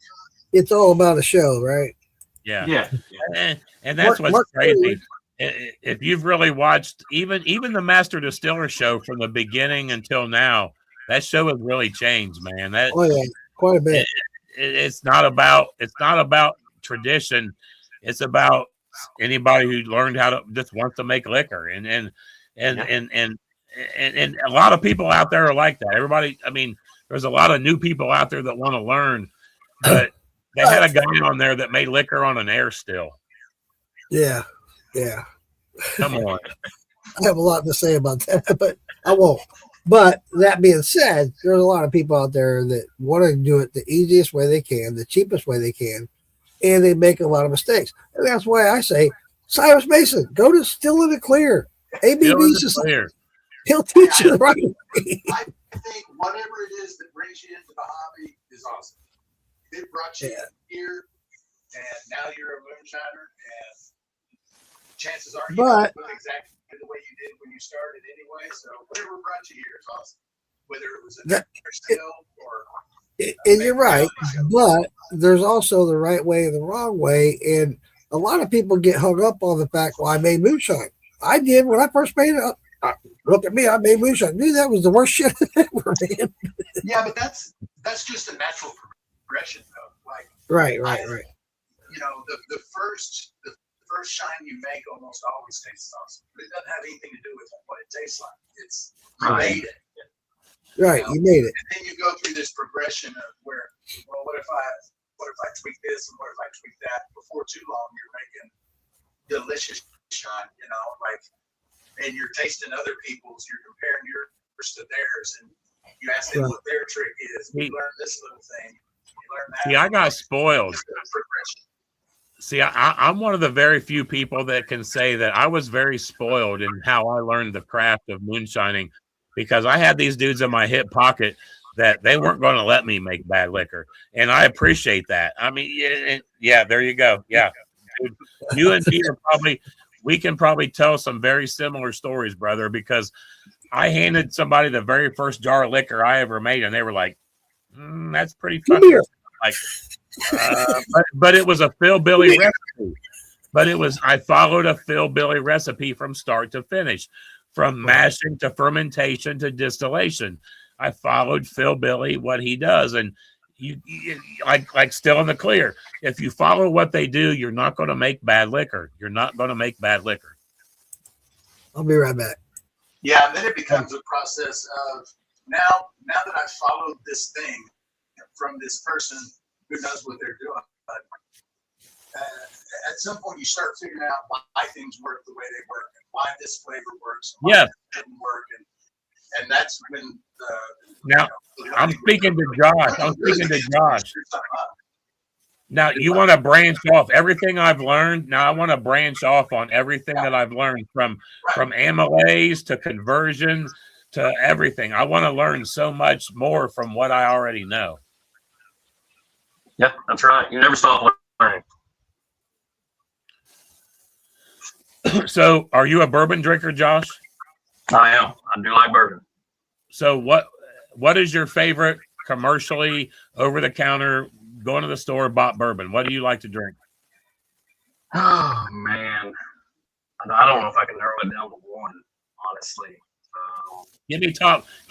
It's all about a show, right? Yeah. And that's what's crazy. If you've really watched even the Master Distiller show from the beginning until now, that show has really changed, man. Quite a bit. It's not about tradition. It's about anybody who learned how to just wants to make liquor, and a lot of people out there are like that. Everybody, I mean, there's a lot of new people out there that want to learn, but they had a guy on there that made liquor on an air still. Yeah. Come on. I have a lot to say about that, but I won't. But that being said, there's a lot of people out there that want to do it the easiest way they can, the cheapest way they can, and they make a lot of mistakes. And that's why I say, Cyrus Mason, go to Still in the Clear. ABB Society. He'll teach you the right way. I think whatever it is that brings you into the hobby is awesome. It brought you here, and now you're a moonshiner, and chances are you're doing exactly the way you did when you started anyway. So whatever brought you here is awesome. Whether it was a still or and you're right, but there's also the right way and the wrong way, and a lot of people get hung up on the fact, well, I made moonshine. I did when I first made it. Look at me, I made moonshine. I knew that was the worst shit ever, man. Yeah, but that's just a natural progression, though. Like right. You know, the first shine you make almost always tastes awesome, but it doesn't have anything to do with what it tastes like. It's you made it. Right, you made it. And then you go through this progression of where, well, what if I tweak this and what if I tweak that? Before too long, you're making delicious shine, you know, like, and you're tasting other people's, you're comparing yours to theirs, and you ask them what their trick is. You learn this little thing. You learn that. See, I got spoiled. See, I'm one of the very few people that can say that I was very spoiled in how I learned the craft of moonshining, because I had these dudes in my hip pocket that they weren't going to let me make bad liquor. And I appreciate that. I mean, yeah, there you go. Yeah. Dude, you and me we can probably tell some very similar stories, brother, because I handed somebody the very first jar of liquor I ever made, and they were like, that's pretty fucking like, but it was a Phil Billy recipe. But I followed a Phil Billy recipe from start to finish, from mashing to fermentation to distillation. I followed Phil Billy, what he does, and you like Still in the Clear. If you follow what they do, you're not going to make bad liquor. You're not going to make bad liquor. I'll be right back. Yeah, and then it becomes a process of now that I've followed this thing from this person who knows what they're doing. But at some point, you start figuring out why things work the way they work, and why this flavor works, and why it didn't work, and that's when now I'm speaking to Josh. Now you want to branch off everything I've learned. Now I want to branch off on everything that I've learned from amylase to conversions to everything. I want to learn so much more from what I already know. Yeah, that's right. You never stop learning. So, are you a bourbon drinker, Josh? I am. I do like bourbon. So, what is your favorite commercially over the counter, going to the store, bought bourbon? What do you like to drink? Oh man, I don't know if I can narrow it down to one, honestly. Give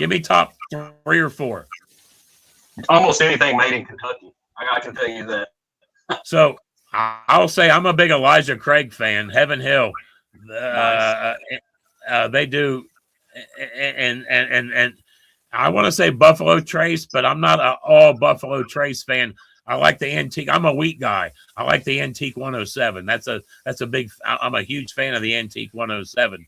me top 3 or 4. Almost anything made in Kentucky. I can tell you that. So I'll say I'm a big Elijah Craig fan. Heaven Hill, Nice. they do, and I want to say Buffalo Trace, but I'm not an all Buffalo Trace fan. I like the antique. I'm a wheat guy. I like the antique 107. That's a big. I'm a huge fan of the antique 107.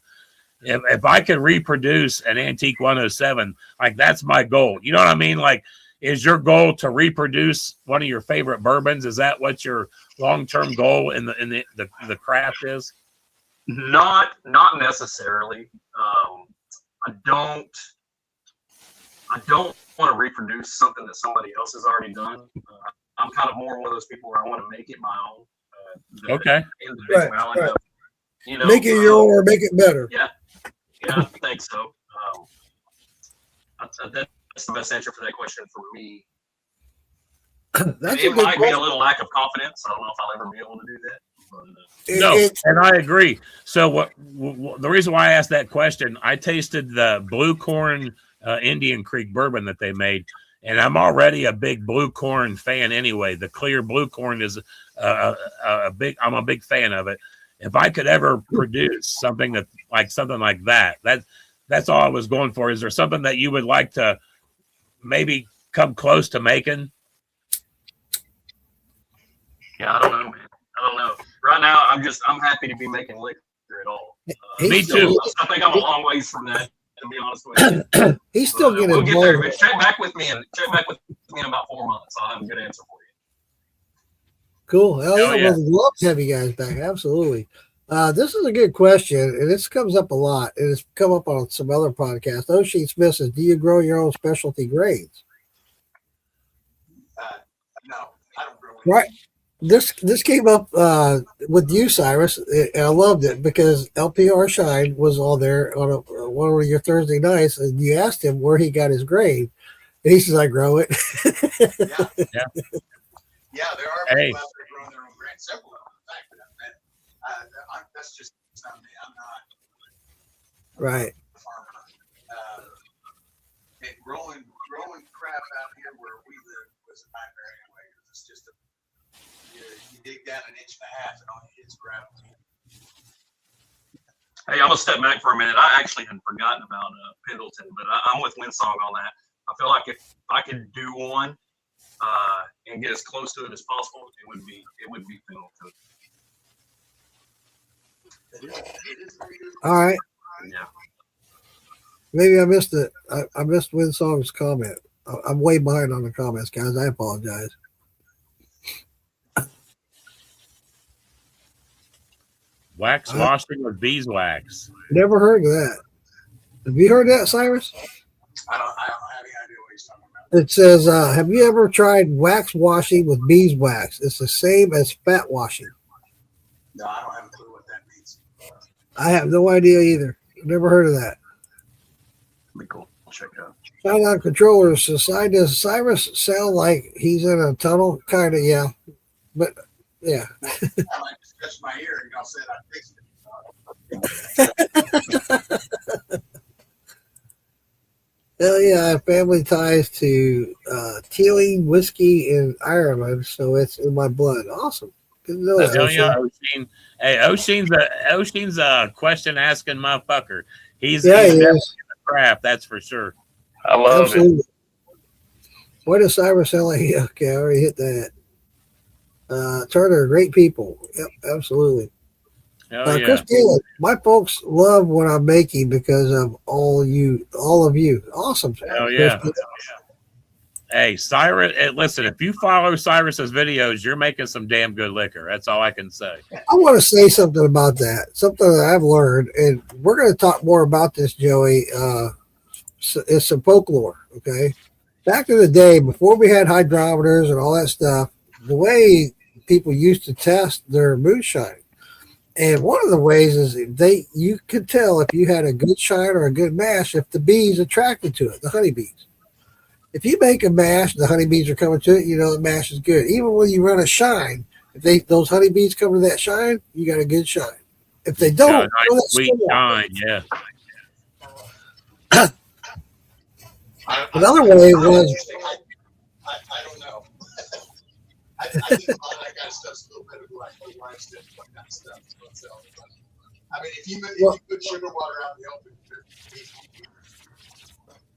If I could reproduce an antique 107, like that's my goal. You know what I mean? Like, is your goal to reproduce one of your favorite bourbons? Is that what your long-term goal in the craft is? Not necessarily. I don't want to reproduce something that somebody else has already done. I'm kind of more one of those people where I want to make it my own. Okay. Individuality Right. of, you know, Make it your own or make it better. Yeah, I think so. That's the best answer for that question for me. That's It a good might be a question. little lack of confidence. I don't know if I'll ever be able to do that. But, No, and I agree. So the reason why I asked that question, I tasted the Blue Corn Indian Creek bourbon that they made, and I'm already a big Blue Corn fan anyway. The clear Blue Corn is I'm a big fan of it. If I could ever produce something like that, that's all I was going for. Is there something that you would like to maybe come close to making? yeah, I don't know, man. I don't know. Right now, I'm happy to be making liquor at all. Me too. I think I'm a long ways from that, to be honest with you. He's still getting We'll get there. involved. But check back with me in about 4 months. I'll have a good answer for you. Cool. Hell Oh, yeah. yeah. Well, love to have you guys back. Absolutely. This is a good question, and this comes up a lot, and it's come up on some other podcasts. O'Shea Smith says, "Do you grow your own specialty grades?" No, I don't really. Right. This came up with you, Cyrus, and I loved it because LPR Shine was all there on one of your Thursday nights, and you asked him where he got his grade, and he says, "I grow it." Yeah, there are people Hey. out there growing their own grain. Several of them, in fact. That's just not me. I'm not Right. a farmer. And growing crap out here where we live was a nightmare anyway. It's just you dig down an inch and a half and all you hit is gravel. Hey, I'm gonna step back for a minute. I actually had forgotten about Pendleton, but I'm with Winsong on that. I feel like if I could do one and get as close to it as possible, it would be Pendleton. It is very good. All right. Yeah. Maybe I missed it. I missed Winsong's comment. I'm way behind on the comments, guys. I apologize. Wax washing with beeswax. Never heard of that. Have you heard that, Cyrus? I don't have any idea what he's talking about. It says, have you ever tried wax washing with beeswax? It's the same as fat washing. No, I don't have a clue what that means. I have no idea either. Never heard of that. Be cool. I'll check it out. Shout out controllers. Does Cyrus sound like he's in a tunnel? Kind of, yeah. But, yeah. I might just touch my ear and y'all said I fixed it. Hell yeah, I have family ties to Teeling whiskey in Ireland, so it's in my blood. Awesome. Good to know that. Hell yeah, O'Shea. O'Sheen. Hey, O'Sheen's a question asking motherfucker. He's Yeah, he definitely is. in the craft, that's for sure. I love Absolutely. Why does Cyrus sound like? Okay, I already hit that. Turner, great people. Yep, absolutely. Hell yeah. Chris Taylor, my folks love what I'm making because of all of you. Awesome. Hell Chris yeah. Taylor. Hey, Cyrus, listen, if you follow Cyrus's videos, you're making some damn good liquor. That's all I can say. I want to say something about that, something that I've learned, and we're going to talk more about this, Joey. It's some folklore, okay? Back in the day, before we had hydrometers and all that stuff, the way people used to test their moonshine, and one of the ways is you could tell if you had a good shine or a good mash if the bees attracted to it, the honeybees. If you make a mash, the honeybees are coming to it, you know the mash is good. Even when you run a shine, if those honeybees come to that shine, you got a good shine. If they don't, Nice, throw that sweet skin out. shine, yeah. Another way was I don't know. I think a lot of that kind of stuff's a little bit of like the limestone kind of stuff. So, I mean, if you put sugar water out in the open,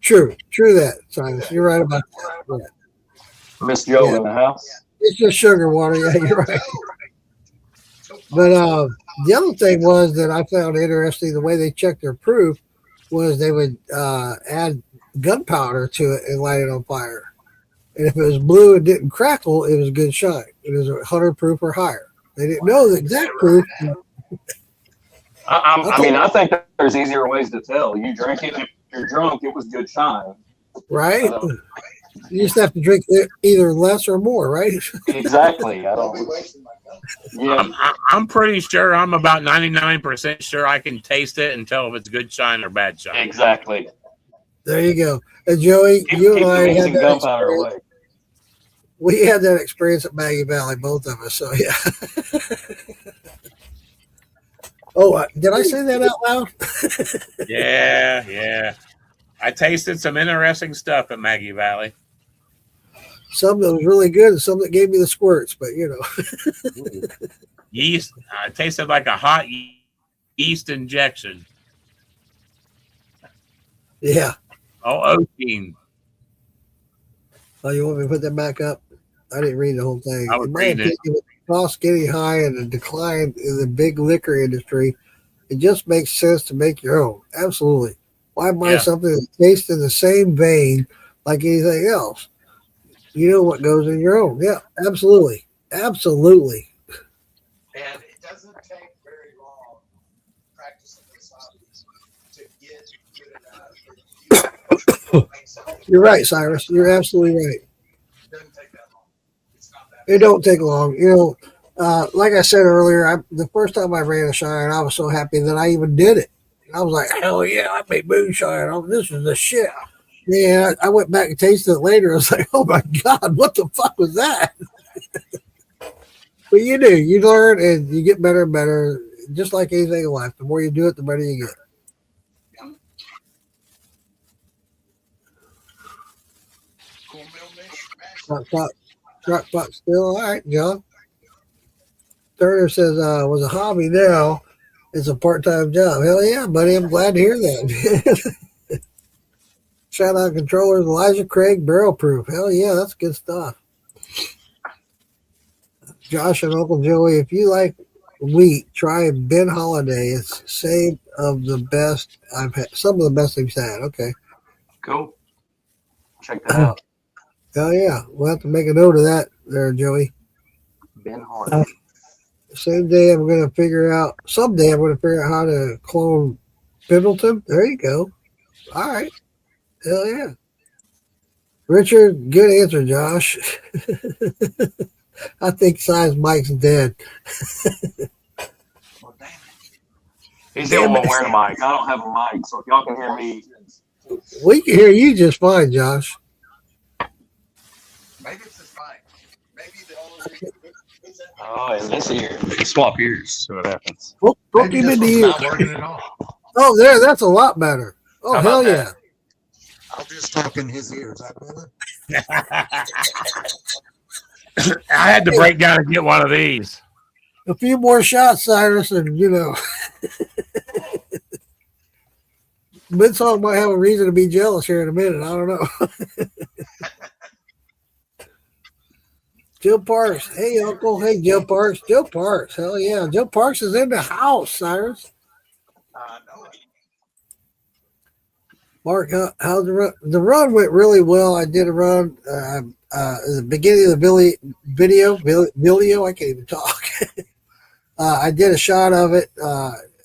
True that, Cyrus. You're right about that. Miss Joe in the house. It's just sugar water. Yeah, you're right. But the other thing was that I found interesting, the way they checked their proof was they would add gunpowder to it and light it on fire. And if it was blue and didn't crackle, it was a good shine. It was 100 proof or higher. They didn't know the exact proof. I mean, I think there's easier ways to tell. You drink it, if you're drunk, it was good shine. Right? You just have to drink either less or more, right? Exactly. I'm pretty sure, I'm about 99% sure I can taste it and tell if it's good shine or bad shine. Exactly. There you go. And Joey, you and I had that experience. We had that experience at Maggie Valley, both of us. So, yeah. Oh, did I say that out loud? Yeah. I tasted some interesting stuff at Maggie Valley. Some that was really good and some that gave me the squirts, but you know. Yeast. It tasted like a hot yeast injection. Yeah. Oh, Ocean. Oh, you want me to put that back up? I didn't read the whole thing. I was reading it. With costs getting high and a decline in the big liquor industry, it just makes sense to make your own. Absolutely. Why buy something that tastes in the same vein like anything else? You know what goes in your own. Yeah, absolutely. Absolutely. And it doesn't take very long practicing this hobby to get good enough. You're right, Cyrus. You're absolutely right. It doesn't take that long. It's not that. It don't take long. You know, like I said earlier, the first time I ran a shine, I was so happy that I even did it. I was like, hell yeah, I made moonshine. Oh, this is the shit. Yeah, I went back and tasted it later. I was like, oh my God, what the fuck was that? But you do. You learn and you get better and better, just like anything in life. The more you do it, the better you get. Crock pot still. All right, John. Turner says, was a hobby now. It's a part-time job. Hell yeah, buddy. I'm glad to hear that. Shout out controllers, Elijah Craig, barrel proof. Hell yeah, that's good stuff. Josh and Uncle Joey, if you like wheat, try Ben Holiday. It's some of the best I've had. Some of the best they've had. Okay. Cool. Check that out. Oh yeah, we'll have to make a note of that there, Joey. Ben Holiday. Someday I'm going to figure out how to clone Pendleton. There you go. All right. Hell yeah. Richard, good answer, Josh. I think Size Mike's dead. Well, damn it. He's the only one wearing a mic. I don't have a mic, so if y'all can hear me. We can hear you just fine, Josh. Maybe it's just fine. Maybe the only Oh, in this ear. Swap ears, see what happens. Poke him in the ear. not working at all. Oh, there, that's a lot better. Oh, hell yeah. That? I'll just talk in his ears. That better? I had to break down and get one of these. A few more shots, Cyrus, and you know. Midsong might have a reason to be jealous here in a minute. I don't know. Joe Parks. Hey, Uncle. Hey, Joe Parks. Joe Parks. Hell yeah. Joe Parks is in the house, Cyrus. No. Mark, how's the run? The run went really well. I did a run at the beginning of the video. I can't even talk. I did a shot of it.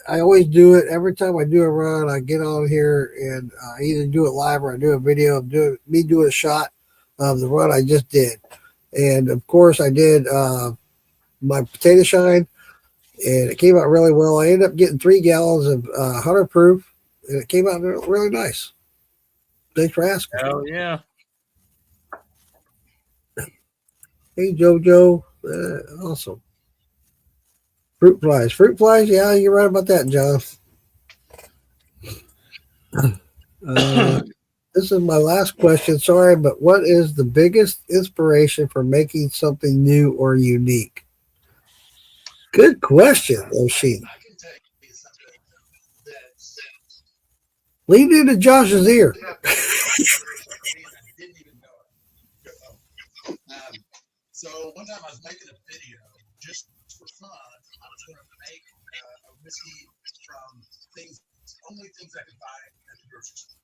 I always do it. Every time I do a run, I get on here and I either do it live or I do a video of me doing a shot of the run I just did. And of course, I did my potato shine, and it came out really well. I ended up getting 3 gallons of 100 proof, and it came out really nice. Thanks for asking. Hell yeah. Hey, JoJo. Awesome. Fruit flies. Fruit flies? Yeah, you're right about that, John. This is my last question. Sorry, but what is the biggest inspiration for making something new or unique? Good question, Oshie. I can tell you something that's Lean into Josh's ear. inspiration for me, and I didn't even know it. So one time I was making a video just for fun. I was going to make a whiskey from only things I could buy at the grocery store,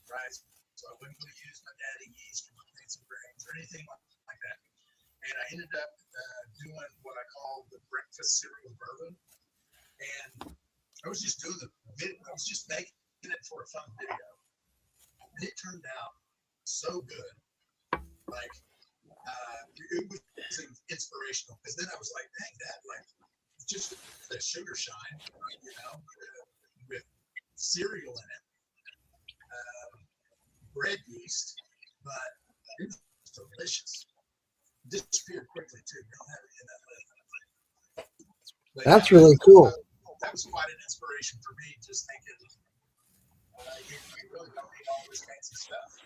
right? So I wasn't going to use my daddy yeast or my fancy grains or anything like that. And I ended up doing what I call the breakfast cereal bourbon. And I was just doing I was just making it for a fun video. And it turned out so good. Like, it was inspirational because then I was like, dang, that, like, just the sugar shine, with cereal in it, bread yeast, but it was delicious. Disappeared quickly too. We don't have any of that left. But That's really cool. That was quite an inspiration for me. Just thinking, you really don't need all this fancy stuff.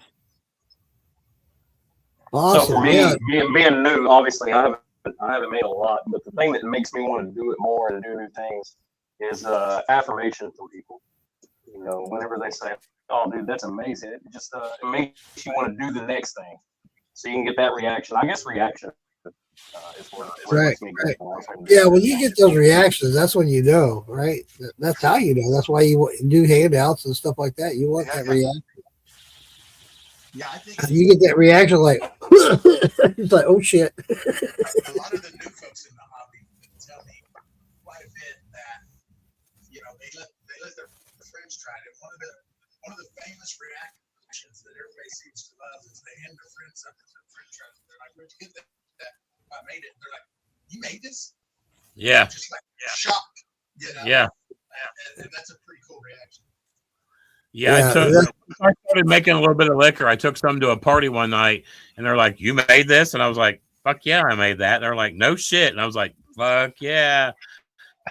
Awesome. So for me, Yeah. being new, obviously I haven't made a lot, but the thing that makes me want to do it more and do new things is affirmation from people. You know, whenever they say, "Oh, dude, that's amazing," it just it makes you want to do the next thing, so you can get that reaction. I guess reaction is what Right, makes me right. go. Yeah, when you get those reactions, that's when you know, right? That's how you know. That's why you do handouts and stuff like that. You want that reaction. Yeah, I think You get that reaction like, it's like, oh shit. a lot of the new folks in the hobby tell me quite a bit that they let their friends try it. One of the famous reactions that everybody seems to love is they hand their friend something, their friend tries it. They're like, "Where'd you get that? I made it." They're like, "You made this?" Yeah. Just like shocked. Yeah. And that's a pretty cool reaction. Yeah, I started making a little bit of liquor. I took some to a party one night, and they're like, "You made this?" And I was like, "Fuck yeah, I made that." And they're like, "No shit." And I was like, "Fuck yeah!"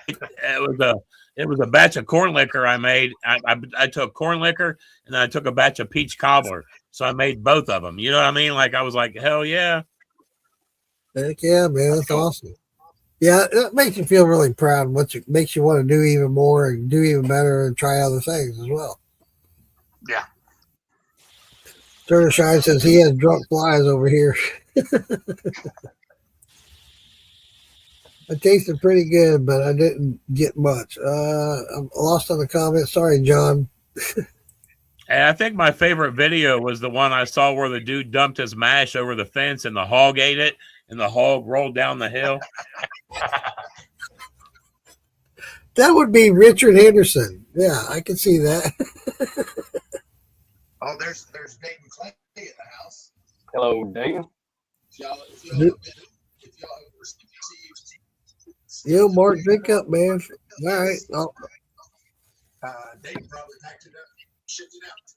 It was a batch of corn liquor I made. I took corn liquor and then I took a batch of peach cobbler. So I made both of them. You know what I mean? Like I was like, hell yeah. Heck yeah, man. That's awesome. Yeah, it makes you feel really proud. Makes you want to do even more and do even better and try other things as well. Yeah. Turner Shine says he has drunk flies over here. I tasted pretty good, but I didn't get much. I'm lost on the comments. Sorry, John. And I think my favorite video was the one I saw where the dude dumped his mash over the fence and the hog ate it and the hog rolled down the hill. That would be Richard Henderson. Yeah, I can see that. Oh, there's Dayton Clay in the house. Hello, Dayton. If y'all have received, Yo, Mark, drink up, man. All right. Dayton probably packed it up, shipped it out to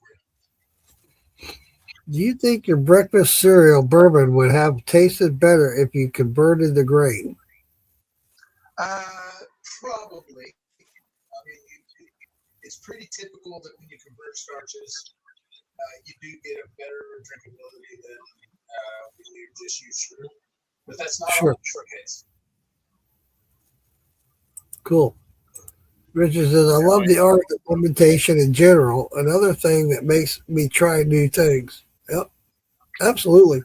you. Do you think your breakfast cereal bourbon would have tasted better if you converted the grain? Probably. I mean, it's pretty typical that when you convert starches, you do get a better drinkability than when you just use sugar. But that's not always the case. Cool. Richard says, I love the art of implementation in general. Another thing that makes me try new things. Yep, absolutely.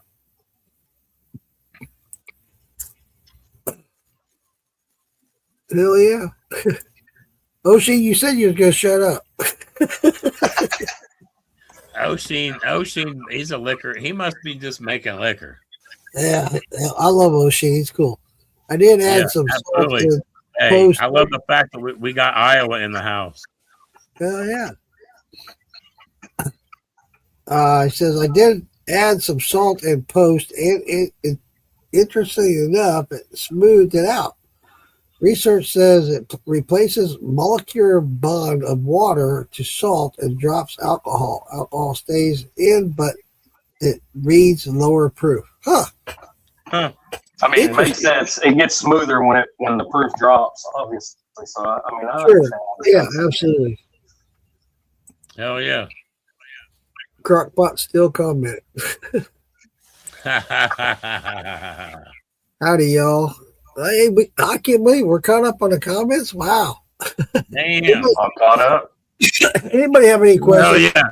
Hell yeah. Oshie, you said you was going to shut up. Oshin, he's a liquor. He must be just making liquor. Yeah, I love Oshie. He's cool. I did add some absolutely. Salt to Hey, post. I love the fact that we got Iowa in the house. Hell yeah. He says, I did add some salt in post, and it interestingly enough, it smoothed it out. Research says it replaces molecular bond of water to salt and drops alcohol. Alcohol stays in, but it reads lower proof. Huh. I mean, it makes sense. It gets smoother when the proof drops, obviously. So I Sure. Yeah, absolutely. Hell yeah. Crockpot still comment. Howdy, y'all. Hey, I can't believe we're caught up on the comments. Wow. Damn. I'm caught up. Anybody have any Well, questions? yeah.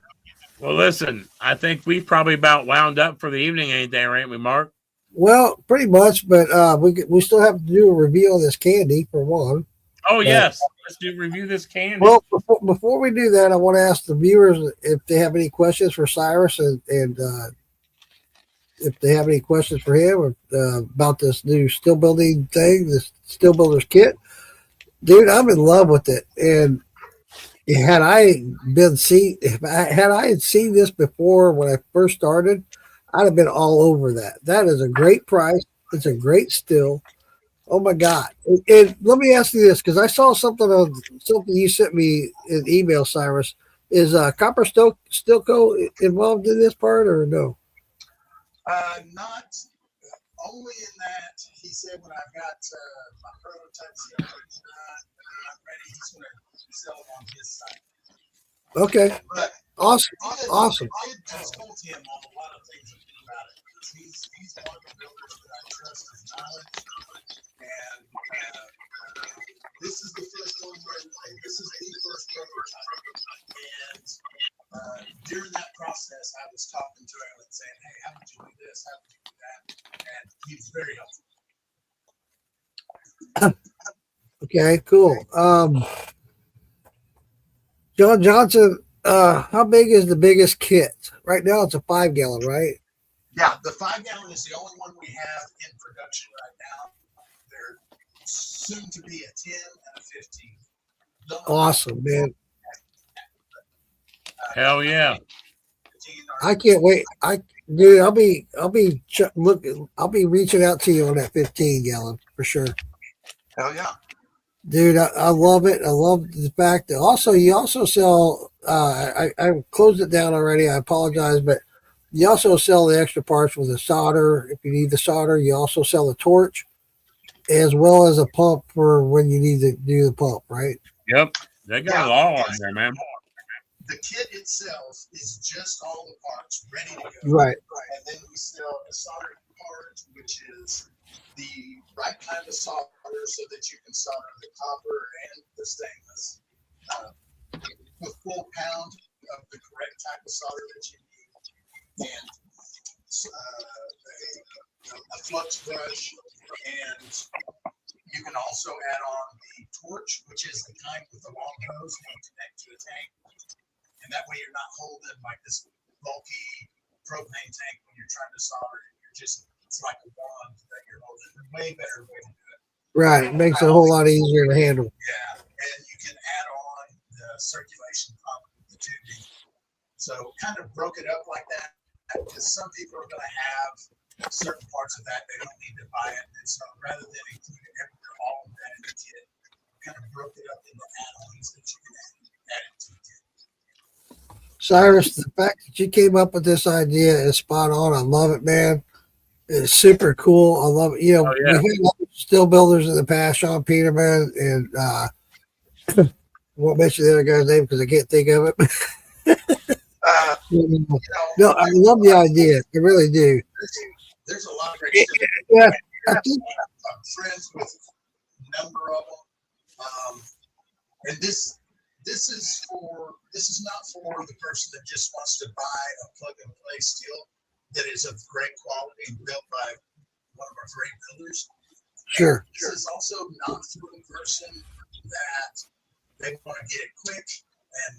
Well, listen, I think we probably about wound up for the evening, ain't they, ain't we, Mark? Well, pretty much, but we still have to do a review on this candy for one. Oh, yes. Let's review this candy. Well, before we do that, I want to ask the viewers if they have any questions for Cyrus and if they have any questions for him or, about this new still building thing, this still builders kit. Dude, I'm in love with it. And had I had seen this before when I first started, I'd have been all over that. That is a great price. It's a great still. Oh my God! And let me ask you this, because I saw something you sent me in email, Cyrus. Is Copper Stilco involved in this part or no? Not only in that. He said when I've got my prototypes done, I'm ready. He's going to sell it on his site. Okay, But awesome. I had told him on a lot of things about it. He's one of the builders that I trust his knowledge. And this is the first one this is the first prototype. And during that process, I was talking to him and saying, hey, how would you do this? How would you do that? And he was very helpful. Okay, cool. John Johnson, how big is the biggest kit? Right now it's a 5 gallon, right? Yeah, the 5 gallon is the only one we have in production right now. They're soon to be a 10 and a 15. Awesome, man. Hell yeah. I can't wait. Dude, I'll be looking. I'll be reaching out to you on that 15 gallon for sure. Hell yeah. Dude, I love it. I love the fact that you also sell, I closed it down already. I apologize, but you also sell the extra parts with the solder. If you need the solder, you also sell the torch as well as a pump for when you need to do the pump, right? Yep. They got it all on there, man. The kit itself is just all the parts ready to go. Right. And then we sell a solder part, which is the right kind of solder so that you can solder the copper and the stainless. A full pound of the correct type of solder that you need. And a flux brush. And you can also add on the torch, which is the kind with the long hose that you connect to a tank. And that way you're not holding like this bulky propane tank when you're trying to solder it. It's like a wand that you're holding. A way better way to do it. Right. It makes it a whole lot easier to handle. Yeah. And you can add on the circulation pump with the tubing. So kind of broke it up like that because some people are going to have certain parts of that. They don't need to buy it. And so rather than including all of that in the kit, kind of broke it up into add-ons that you can add it to the kit. Cyrus, the fact that you came up with this idea is spot on. I love it, man. It's super cool. I love it. You know, we've had still builders in the past, Sean Peterman, and won't mention the other guy's name because I can't think of it. No, I love the idea. I really do. There's a lot of great stuff. Yeah, I think I'm friends with a number of them. And this is not for the person that just wants to buy a plug and play steel that is of great quality and built by one of our great builders. Sure. This is also not for the person that they want to get it quick and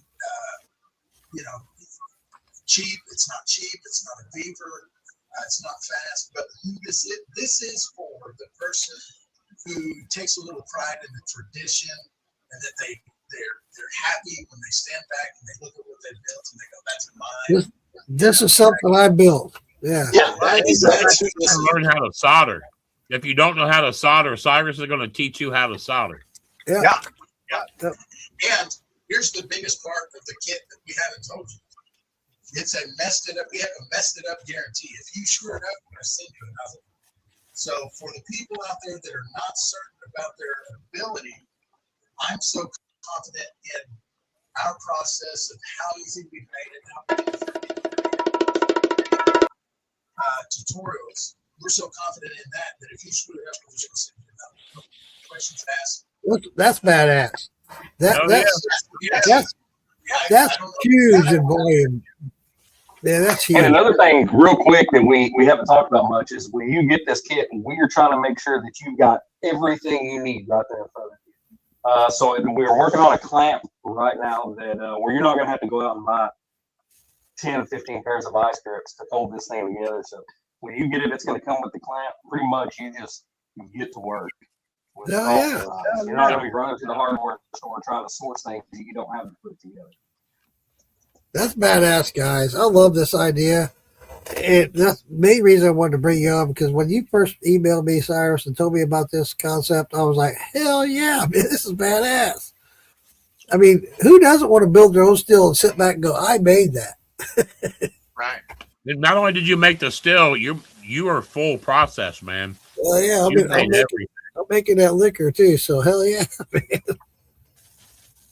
cheap. It's not cheap. It's not a beaver. It's not fast. But this is for the person who takes a little pride in the tradition and that they're happy when they stand back and they look at what they built and they go, "That's mine." This is something I built. Yeah. Learn how to solder. If you don't know how to solder, Cyrus is going to teach you how to solder. Yeah. And here's the biggest part of the kit that we haven't told you. It's a messed it up. We have a messed it up guarantee. If you screw it up, we're going to send you another one. So for the people out there that are not certain about their ability, I'm so confident in our process of how easy we've made it, how tutorials, we're so confident in that if you screw it up, we're just going to send you no questions asked. That's badass. That's Yeah, that's huge in volume. Yeah, that's huge. And another thing, real quick, that we haven't talked about much is when you get this kit, we're trying to make sure that you've got everything you need right there in front of you. So we're working on a clamp right now that where you're not going to have to go out and buy 10 or 15 pairs of ice grips to hold this thing together. So when you get it, it's going to come with the clamp. Pretty much, you get to work. Yeah. You're not going to be running to the hardware store trying to source things that you don't have to put together. That's badass, guys. I love this idea. And that's the main reason I wanted to bring you on, because when you first emailed me, Cyrus, and told me about this concept, I was like, hell yeah, man, this is badass. I mean, who doesn't want to build their own still and sit back and go, I made that? right. Not only did you make the still, you are full process, man. Well, yeah, I'm making that liquor too, so hell yeah, man.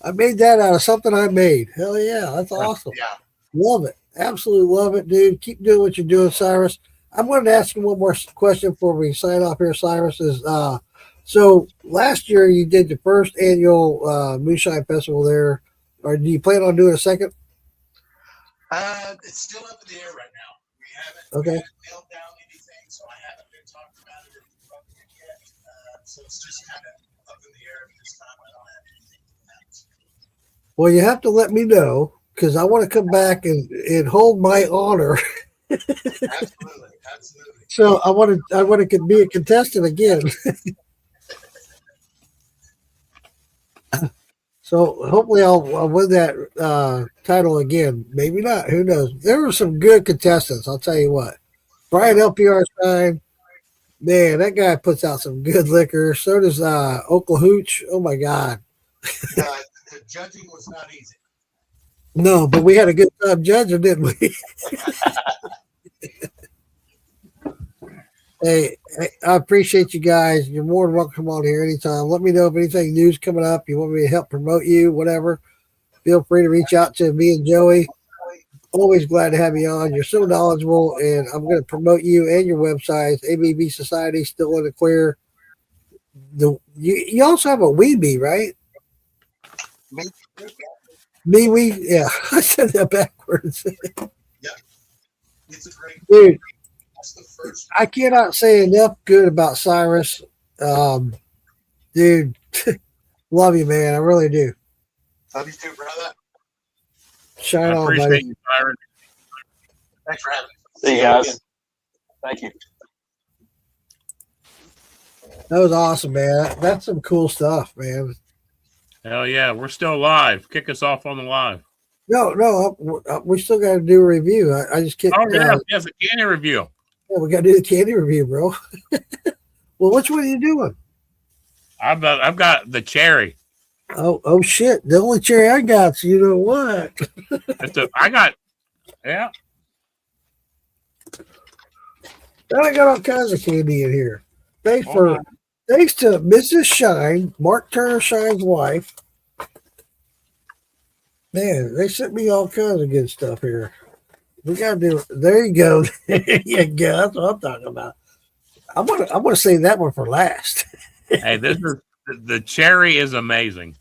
I made that out of something I made. Hell yeah, that's awesome. Yeah. Love it. Absolutely love it, dude. Keep doing what you're doing, Cyrus. I'm going to ask you one more question before we sign off here, Cyrus. So last year you did the first annual Moonshine Festival there. Or do you plan on doing a second? It's still up in the air right now. We haven't nailed down anything, so I haven't been talking about it yet. So it's just kind of up in the air at this time. I don't have anything announced. Well, you have to let me know, because I want to come back and hold my honor. Absolutely. So I want to be a contestant again. So hopefully I'll win that title again. Maybe not. Who knows? There were some good contestants. I'll tell you what. Brian LPR Stein, man, that guy puts out some good liquor. So does Oklahooch. Oh my God. The judging was not easy. No, but we had a good time judging, didn't we? Hey, I appreciate you guys. You're more than welcome to come on here anytime. Let me know if anything new's coming up. You want me to help promote you, whatever. Feel free to reach out to me and Joey. Always glad to have you on. You're so knowledgeable, and I'm going to promote you and your websites. ABB Society, still in the clear. You also have a Weebie, right? Me, yeah. I said that backwards. Yeah. It's a great dude. That's the first. I cannot say enough good about Cyrus. Dude, love you, man. I really do. Love you too, brother. Shine on, appreciate buddy. You, Byron. Thanks for having me. See you guys. Thank you. That was awesome, man. That's some cool stuff, man. Hell yeah, we're still live. Kick us off on the live. No, we still got to do a review. I just can't. Oh yes, a candy review. Yeah, we got to do the candy review, bro. Well, which one are you doing? I've got the cherry. Oh shit! The only cherry I got. You know what? Yeah. I got all kinds of candy in here. Thanks to Mrs. Shine, Mark Turner Shine's wife. Man, they sent me all kinds of good stuff here. We gotta do it. There you go. There you go. That's what I'm talking about. I want to save that one for last. Hey, the cherry is amazing.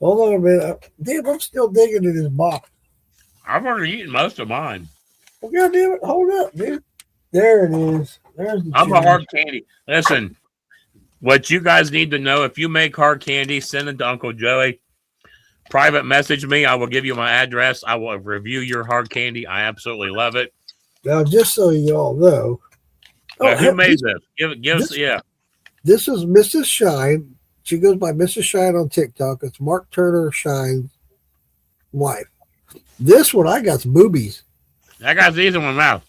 Hold on a minute. Damn, I'm still digging in this box. I've already eaten most of mine. Well, goddamn it. Hold up, dude. There it is. There's the I'm cherry. a hard candy. Listen, what you guys need to know, if you make hard candy, send it to Uncle Joey. Private message me. I will give you my address. I will review your hard candy. I absolutely love it. Now, just so you all know. Who made this? Give us, yeah. This is Mrs. Shine. She goes by Mrs. Shine on TikTok. It's Mark Turner Shine's wife. This one, I got some boobies. I got these in my mouth.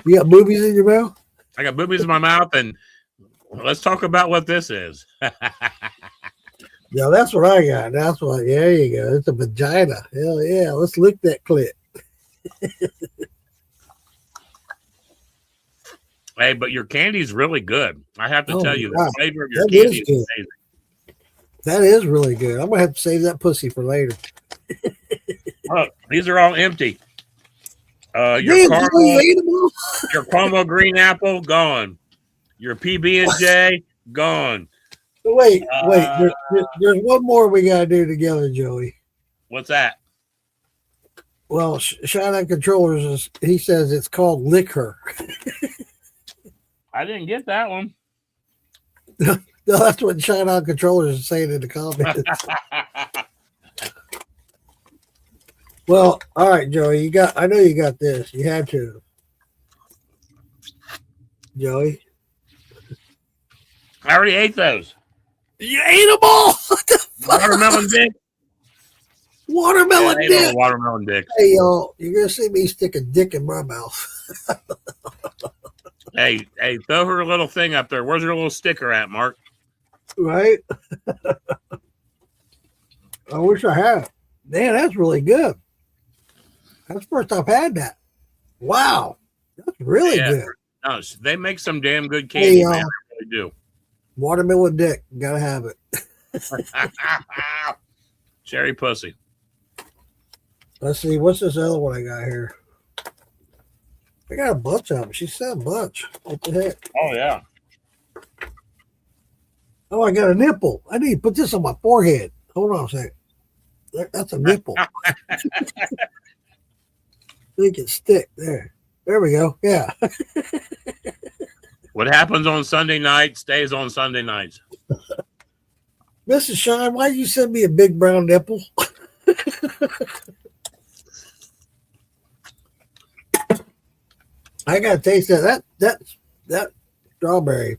You got boobies in your mouth? I got boobies in my mouth, and let's talk about what this is. Yeah, that's what I got. That's what. There you go. It's a vagina. Hell yeah. Let's lick that clit. Hey, but your candy's really good. I have to tell you, God. the flavor of your That candy is is good. amazing. That is really good. I'm gonna have to save that pussy for later. Look, these are all empty. Your Damn, Joey, you caramel, ate them all? your caramel green apple gone. Your PB and J gone. Wait. Uh, There's one more we gotta do together, Joey. What's that? Well, Shine On Controllers he says it's called liquor. I didn't get that one. No, that's what Shine On Controllers is saying in the comments. Well, all right, Joey, I know you got this. You had to. Joey. I already ate those. You ate them all. Watermelon dick. Watermelon Yeah, I ate all dick. the watermelon dicks. Hey, y'all, you're gonna see me stick a dick in my mouth. Hey, throw her little thing up there. Where's her little sticker at, Mark? Right? I wish I had. Man, that's really good. That's the first I've had that. Wow. That's really good. No, they make some damn good candy, Hey, man. They really do. Watermelon dick. Gotta have it. Cherry pussy. Let's see. What's this other one I got here? I got a bunch of them. She said a bunch. What the heck? Oh, yeah. Oh, I got a nipple. I need to put this on my forehead. Hold on a second. That's a nipple. Make it stick there. There we go. Yeah. What happens on Sunday night stays on Sunday nights. Mrs. Shine, why did you send me a big brown nipple? I gotta taste that. That strawberry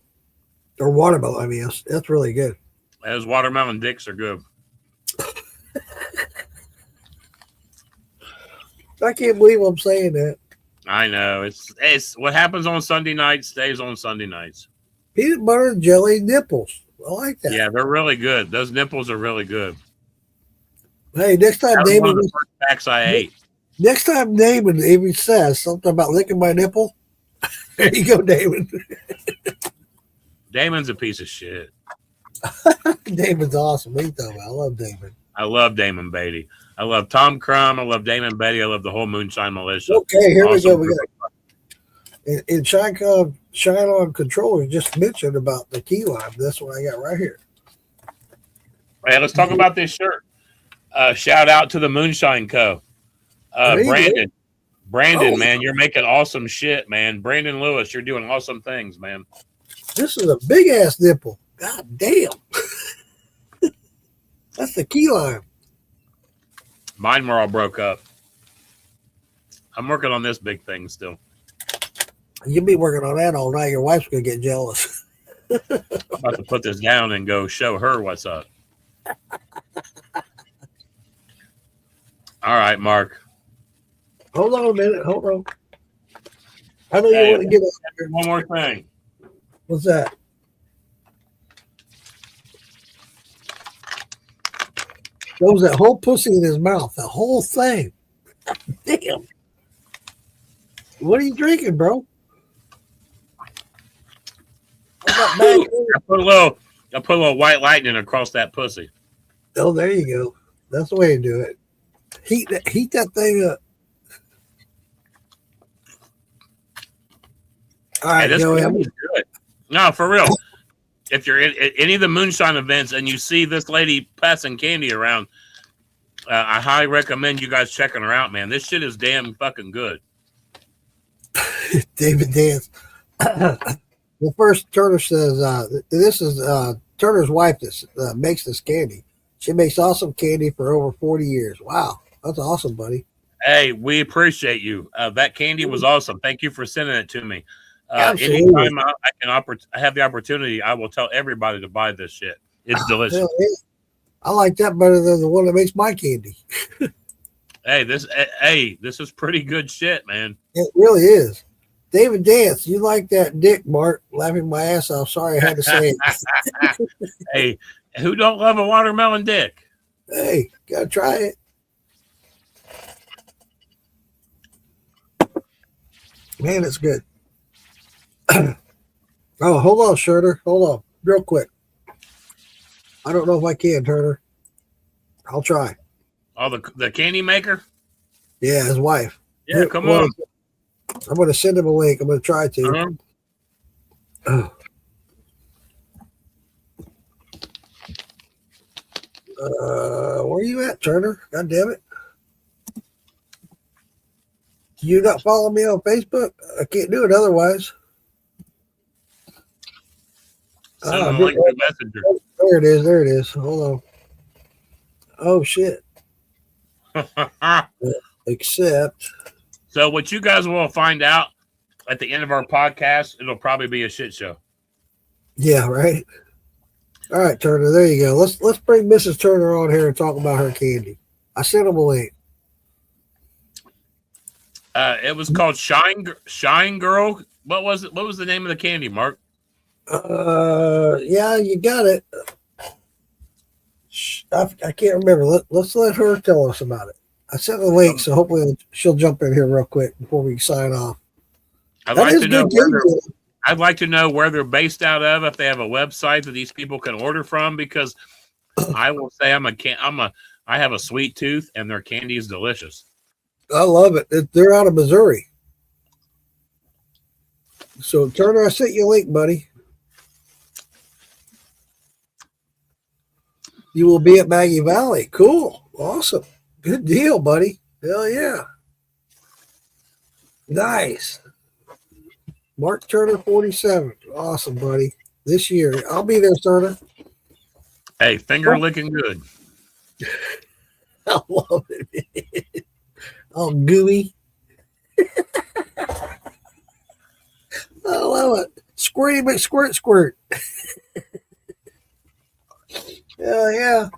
or watermelon. I mean, that's really good. Those watermelon dicks are good. I can't believe I'm saying that. I know. It's what happens on Sunday night stays on Sunday nights. Peanut butter and jelly nipples. I like that. Yeah, they're really good. Those nipples are really good. Hey, next time That was one David, of the first packs I ate. next time David even says something about licking my nipple, there you go, David. Damon's a piece of shit. David's awesome. What are you talking about? I love David. I love Damon Beatty. I love Tom Crum. I love Damon Beatty. I love the whole Moonshine Militia. Okay, here Awesome we go. We got and Shine On Controller just mentioned about the key lime. That's what I got right here. Hey, let's talk about this shirt. Shout out to the Moonshine Co. Brandon, man, you're making awesome shit, man. Brandon Lewis, you're doing awesome things, man. This is a big ass nipple. God damn. That's the key lime. Mine were all broke up. I'm working on this big thing still. You'll be working on that all night. Your wife's gonna get jealous. I'm about to put this down and go show her what's up. All right, Mark. Hold on a minute. Hold on. I know you want to get up. One more thing. What's that? Shows that whole pussy in his mouth. The whole thing. Damn. What are you drinking, bro? I put a little white lightning across that pussy. Oh, there you go. That's the way to do it. Heat that thing up. All right, Hey, Joey. good. No, for real. If you're at any of the Moonshine events and you see this lady passing candy around, I highly recommend you guys checking her out, man. This shit is damn fucking good. David Dance. The first Turner says, this is Turner's wife that makes this candy. She makes awesome candy for over 40 years. Wow. That's awesome, buddy. Hey, we appreciate you. That candy was awesome. Thank you for sending it to me. Absolutely. Anytime I have the opportunity, I will tell everybody to buy this shit. It's delicious. Hell yeah. I like that better than the one that makes my candy. Hey, this is pretty good shit, man. It really is. David Dance, you like that dick, Mark? Laughing my ass off. Sorry I had to say it. Hey, who don't love a watermelon dick? Hey, gotta try it. Man, it's good. Oh, hold on, Shirter. Hold on. Real quick. I don't know if I can, Turner. I'll try. Oh, the candy maker? Yeah, his wife. Yeah, come on. I'm going to send him a link. I'm going to try to. Uh-huh. Where are you at, Turner? God damn it. You not follow me on Facebook? I can't do it otherwise. Send them a link to Messenger. There it is. There it is. Hold on. Oh, shit. Accept. So what you guys will find out at the end of our podcast, it'll probably be a shit show. Yeah, right. All right, Turner. There you go. Let's bring Mrs. Turner on here and talk about her candy. I sent him a link. It was called Shine Girl. What was it? What was the name of the candy, Mark? Yeah, you got it. I can't remember. Let's let her tell us about it. I sent the link, so hopefully she'll jump in here real quick before we sign off. I'd like to know where they're based out of. If they have a website that these people can order from, because I will say I have a sweet tooth, and their candy is delicious. I love it. They're out of Missouri. So Turner, I sent you a link, buddy. You will be at Maggie Valley. Cool. Awesome. Good deal, buddy. Hell yeah. Nice. Mark Turner 47. Awesome, buddy. This year. I'll be there, Turner. Hey, finger licking good. I love it. Oh, gooey. I love it. Squirty McSquirt. Hell yeah.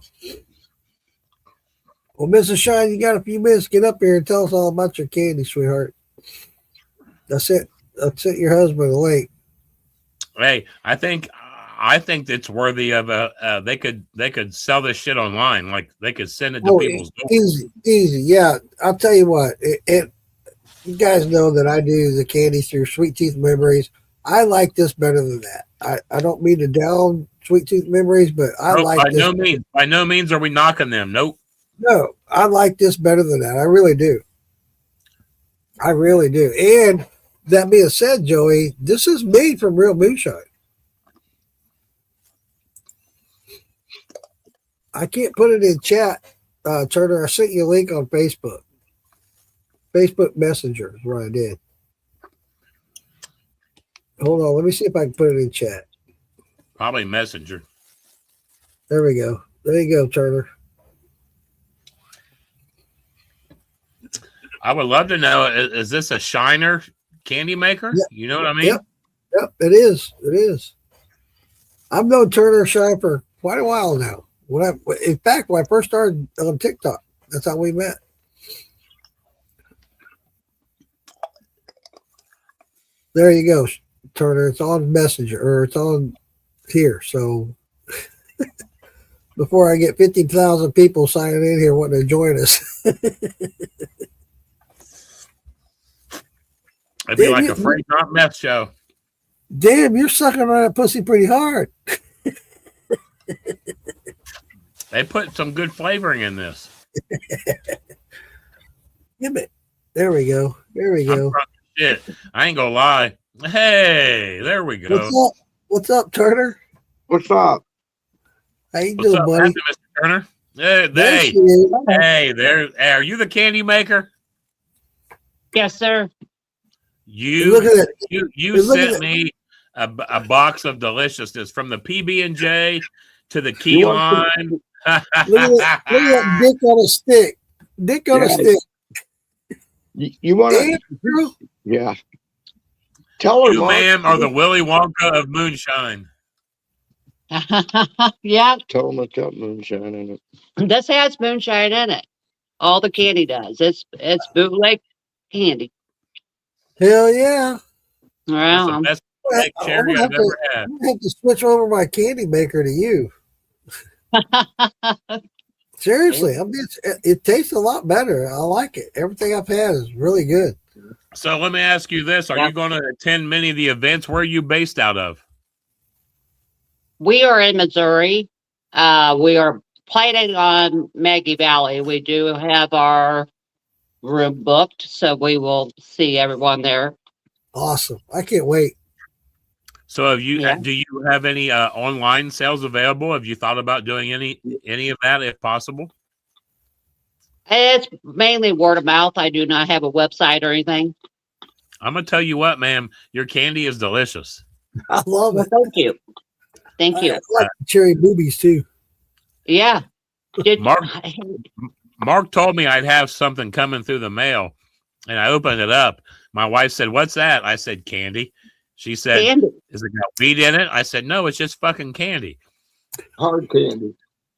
Well, Mrs. Shine, you got a few minutes. Get up here and tell us all about your candy, sweetheart. That's it. I sent your husband a link. Hey, I think it's worthy of a. They could sell this shit online. Like they could send it to people's doors. Easy. Yeah, I'll tell you what. You guys know that I do the candy through Sweet Tooth Memories. I like this better than that. I don't mean to down Sweet Tooth Memories, but by no means are we knocking them. Nope. No, I like this better than that. I really do. And that being said, Joey, this is made from real moonshine. I can't put it in chat, Turner. I sent you a link on Facebook. Facebook Messenger is what I did. Hold on. Let me see if I can put it in chat. Probably Messenger. There we go. There you go, Turner. I would love to know, is this a Shiner candy maker? Yep. You know what I mean? Yep, it is. I've known Turner Shine for quite a while now. In fact, when I first started on TikTok, that's how we met. There you go, Turner. It's on Messenger, or it's on here. So before I get 50,000 people signing in here wanting to join us. It'd be like a free not meth show. Damn, you're sucking on that pussy pretty hard. They put some good flavoring in this. Damn it. There we go. Shit. I ain't gonna lie. Hey, there we go. What's up, Turner? What's up? How you doing, buddy? Happening, Mr. Turner? Hey, there. Are you the candy maker? Yes, sir. You sent me a box of deliciousness from the PB&J to the key lime. Look at that dick on a stick. Dick on a stick. You want to? Yeah. Tell her, you, ma'am, are the Willy Wonka of moonshine. Yeah. Tell them it's got moonshine in it. This has moonshine in it. All the candy does. It's bootleg candy. Hell yeah. Well, the best cherry I've ever had. I'm gonna have to switch over my candy maker to you. Seriously, it tastes a lot better. I like it. Everything I've had is really good. So let me ask you this. Are you going to attend many of the events? Where are you based out of? We are in Missouri. We are planning on Maggie Valley. We do have our room booked, so we will see everyone there. Awesome. I can't wait. So have you? Yeah. Do you have any online sales available? Have you thought about doing any of that if possible? It's mainly word of mouth. I do not have a website or anything. I'm gonna tell you what, ma'am. Your candy is delicious. I love Well, it. thank you. Thank I you. like the cherry boobies too. Yeah. Did, Mark told me I'd have something coming through the mail, and I opened it up. My wife said, "What's that?" I said, "Candy." She said, candy. "Is it got weed in it?" I said, "No, it's just fucking candy." Hard candy.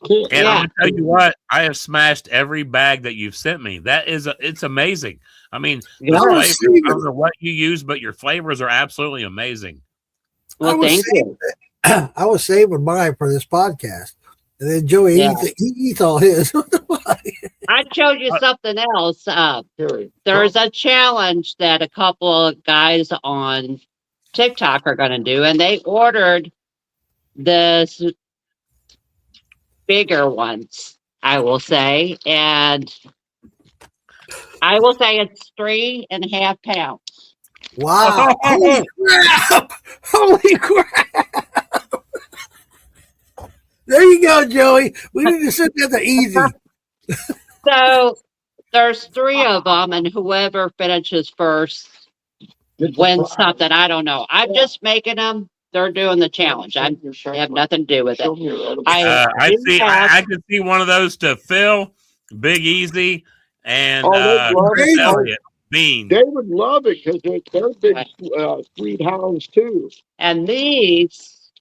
And Yeah. I'm gonna tell you what, I have smashed every bag that you've sent me. It's amazing. I mean, the Yeah. flavors, I don't know what you use, but your flavors are absolutely amazing. Well, thank you. I was saving mine for this podcast, and then Joey Yeah. he eats all his. I showed you something else. There's a challenge that a couple of guys on TikTok are going to do, and they ordered this bigger ones, I will say. And I will say it's 3.5 pounds. Wow! Holy crap! Holy crap! There you go, Joey. We need to sit that easy. So there's 3 of them, and whoever finishes first wins something. I don't know. I'm just making them. They're doing the challenge. I have nothing to do with it. I see. I can see one of those to Phil, Big Easy, and they'd love it. Elliot Bean. They would love it because they're big sweet hounds too. And these,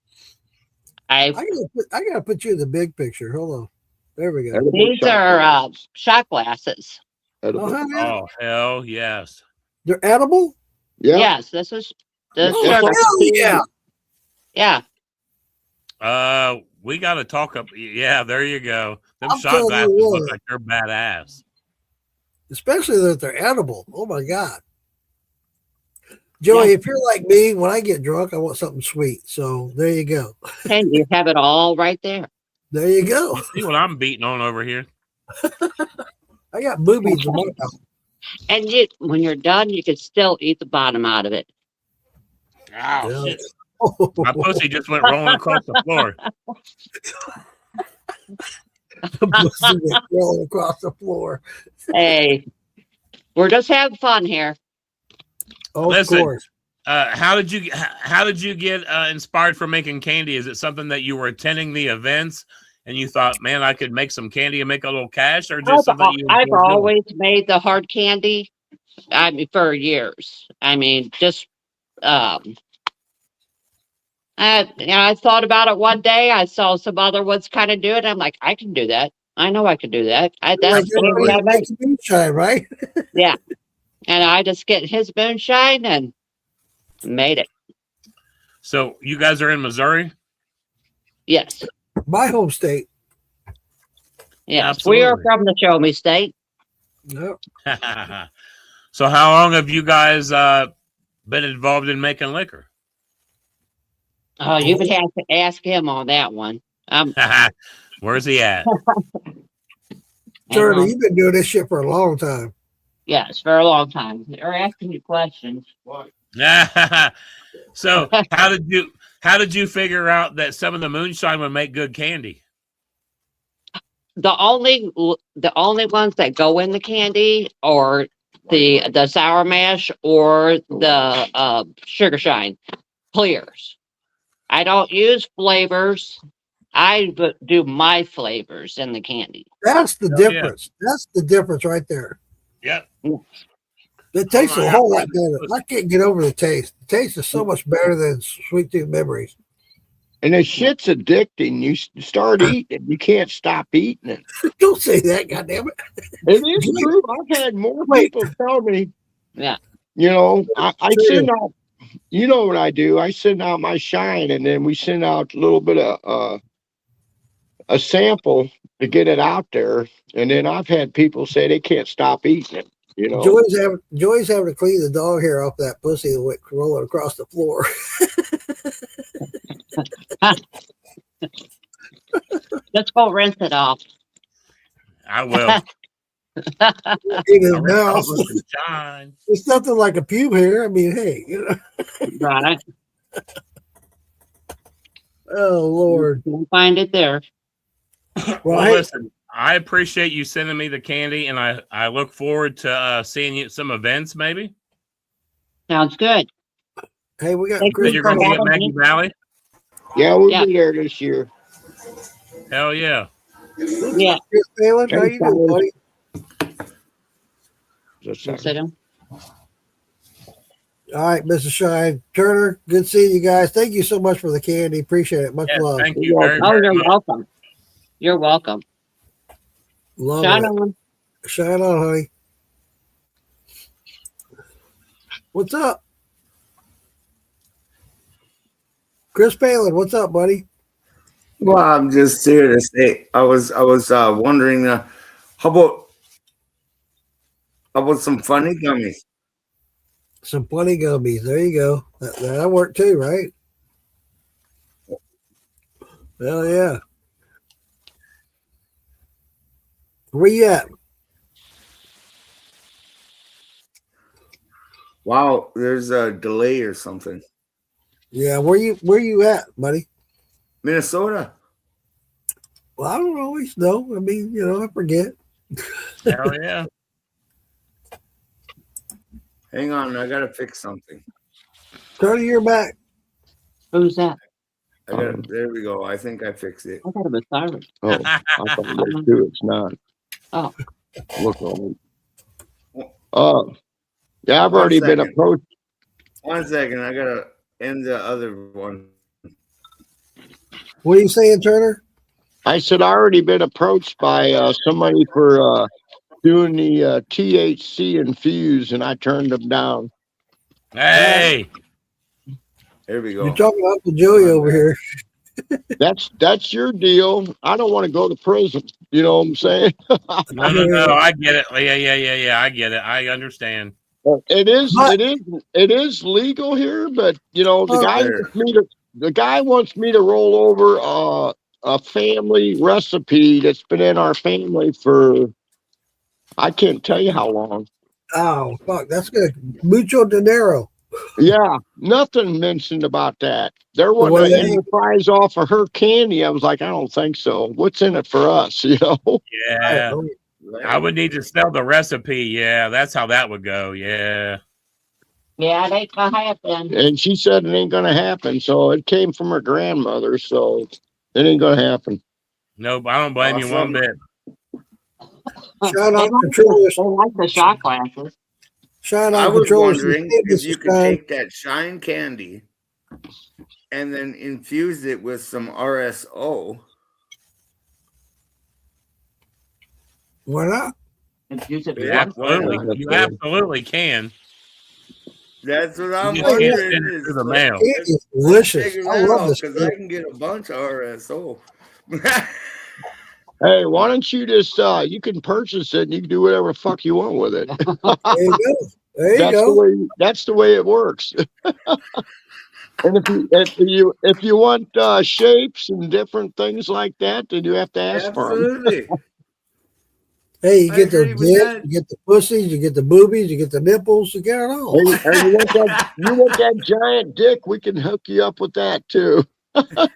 I gotta put you in the big picture. Hold on. There we go. these are shot glasses. Oh hell yes! They're edible. Yeah. Yes, this is this. Oh, are hell yeah! Yeah. We got to talk up. Yeah, there you go. Them I'm shot telling you glasses what. look like they're badass. Especially that they're edible. Oh my god, Joey! Yeah. If you're like me, when I get drunk, I want something sweet. So there you go. And you have it all right there. There you go. See what I'm beating on over here? I got boobies in my mouth. And when you're done, you can still eat the bottom out of it. Ow, Yeah. shit. My pussy just went rolling across the floor. Pussy went rolling across the floor. Hey, we're just having fun here. Oh, Listen, of course. how did you get inspired for making candy? Is it something that you were attending the events and you thought, man, I could make some candy and make a little cash, or just something you I've enjoyed doing? always made the hard candy. I mean, for years. I mean, just I thought about it one day. I saw some other ones kind of do it. I'm like, I can do that. I know I can do that. That's Like the candy I make. moonshine, right? Yeah. And I just get his moonshine and made it. So you guys are in Missouri? Yes. My home state. Yes. We are from the Show Me State. Yep. So how long have you guys been involved in making liquor? Oh, you would have to ask him on that one. Where's he at? Charlie, you've been doing this shit for a long time. Yes, for a long time. They're asking you questions. So how did you figure out that some of the moonshine would make good candy? The only ones that go in the candy are the sour mash or the sugar shine clears. I don't use flavors. I do my flavors in the candy. That's the Oh, yeah. difference. That's the difference right there. Yep. It tastes a whole lot better. I can't get over the taste. The taste is so much better than Sweet Tooth Memories. And the shit's addicting. You start eating it, you can't stop eating it. Don't say that, goddammit. It is true. I've had more people tell me. Yeah. You know, I send out. You know what I do? I send out my shine, and then we send out a little bit of a sample to get it out there. And then I've had people say they can't stop eating it. You know, Joey's having to clean the dog hair off that pussy that went rolling across the floor. Let's go rinse it off. I will. in his I mouth. shine. It's nothing like a pube hair. I mean, hey, Right. oh Lord. You'll find it there. Well, hey, listen, I appreciate you sending me the candy, and I look forward to seeing you at some events, maybe. Sounds good. hey, we got Thank Chris. So you're going to be at having Maggie me. Valley? Yeah, we'll Yeah. be there this year. Hell yeah. Yeah. Chris Palin, how Hey, you doing, buddy? Just a We'll second. sit down. All right, Mrs. Shine. Turner, good seeing you guys. Thank you so much for the candy. Appreciate it. Much Yeah, love. thank you very, Oh, very you're much. welcome. You're welcome. Love Shine it. on. Shine on, honey. What's up? Chris Palin, what's up, buddy? Well, I'm just here to say I was wondering how about some funny gummies? Some funny gummies. There you go. That'll work too, right? Hell yeah. Where you at? Wow, there's a delay or something. Yeah, where you at, buddy? Minnesota. Well, I don't always know. I mean, I forget. Hell yeah. Hang on, I gotta fix something. Turn your back. Who's that? There we go. I think I fixed it. I thought it was Cyrus. Oh, I thought it was too. It's not. Oh. Look on it. Yeah, I've One already been second. approached. 1 second, I gotta end the other one. What are you saying, Turner? I said I already been approached by somebody for doing the THC infuse, and I turned them down. Hey. There we go. You're talking to Uncle Joey over here. That's your deal. I don't want to go to prison. You know what I'm saying? No. I get it. Yeah. I get it. I understand. It But- is legal here, but Oh, the guy wants me to roll over a family recipe that's been in our family for I can't tell you how long. Oh, fuck. That's good. Mucho dinero. Yeah, nothing mentioned about that. There Well, wasn't they- any prize off of her candy. I was like, I don't think so. What's in it for us? Yeah. I would need to sell the recipe. Yeah, that's how that would go. Yeah. Yeah, it ain't gonna happen. And she said it ain't gonna happen. So it came from her grandmother. So it ain't gonna happen. Nope, I don't blame you one bit. Shine They on like controllers. the shot glasses. Shine I on was controllers. wondering if you could take that shine candy and then infuse it with some RSO. Why not? Use it You Yeah, absolutely can. That's what I'm You just can't wondering. send it through the mail. It is delicious. I love this. because I can get a bunch of RSO. Hey, why don't you just you can purchase it and you can do whatever the fuck you want with it. There you go. There you go. That's the way it works. And if you want shapes and different things like that, then you have to ask for them. Absolutely. Hey, you I get the agree with dicks, that. you get the pussies, you get the boobies, you get the nipples, you get it all. And you want that giant dick, we can hook you up with that too. I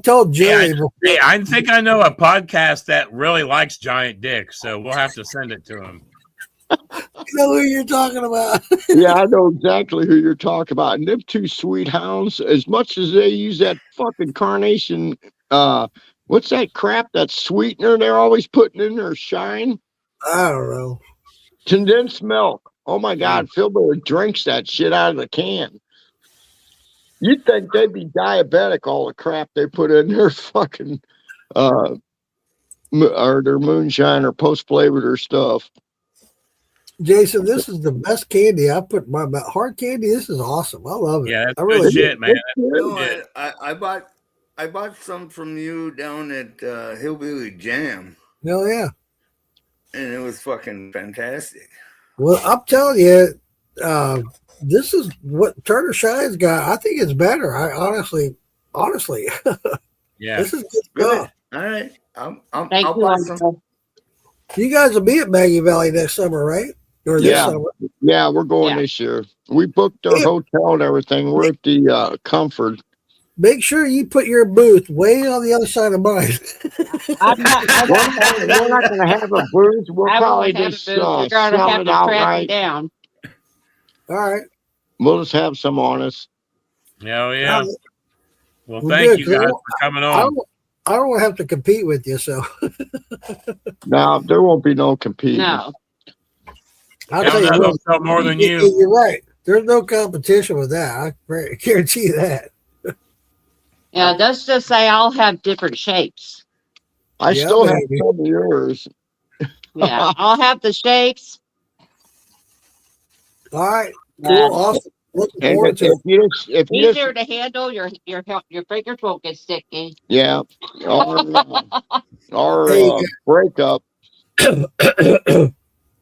told Joey before. Hey, I think I know a podcast that really likes giant dicks, so we'll have to send it to him. You know who you're talking about. Yeah, I know exactly who you're talking about. And them two sweet hounds, as much as they use that fucking carnation, what's that crap, that sweetener they're always putting in their shine? I don't know. Condensed milk. Oh my God, Phil Miller drinks that shit out of the can. You'd think they'd be diabetic, all the crap they put in their fucking, or their moonshine or post-flavored or stuff. Jason, this is the best candy I put in my mouth. Hard candy, this is awesome. I love it. Yeah, that's I really good do. shit, man. That's good No, shit. I bought some from you down at Hillbilly Jam, Hell yeah. and it was fucking fantastic. Well, I'm telling you, this is what Turner Shine's got. I think it's better. I honestly, Yeah. this is good stuff. All right, Thank I'll you, buy some. Uncle. You guys will be at Maggie Valley next summer, right? Or this summer? Yeah, we're going this year. We booked our hotel and everything. We're at the Comfort. Make sure you put your booth way on the other side of mine. We're not going to have a booth. We'll probably just sell it outright. Down. All right. We'll just have some on us. Yeah, yeah. Well, Well, thank good, you 'cause guys for coming on. I don't want to have to compete with you, so. No, there won't be no competing. No. I'll tell you what, sell more than you. You're right. There's no competition with that. I guarantee that. Yeah, let's just say I'll have different shapes. I still have some of yours. Yeah, I'll have the shapes. All right. Cool. Awesome. Looking forward to it. Easier to handle. Your fingers won't get sticky. Yeah. Our breakup. Joey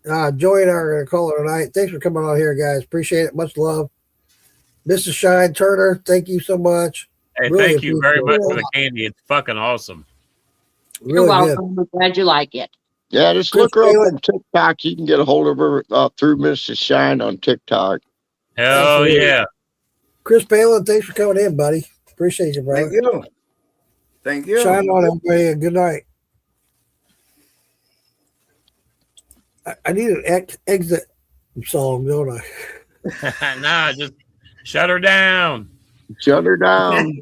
and I are going to call it tonight. Thanks for coming on here, guys. Appreciate it. Much love. Mrs. Shine Turner, thank you so much. Hey, really thank you very much for the candy. It's fucking awesome. Really You're welcome. I'm glad you like it. Yeah, just look her up on TikTok. You can get a hold of her through Mrs. Shine on TikTok. Hell yeah. Chris Palin, thanks for coming in, buddy. Appreciate you, brother. Thank you. Thank you. Shine on, everybody, and good night. I need an exit song, don't I? Nah, just shut her down. Shut her down.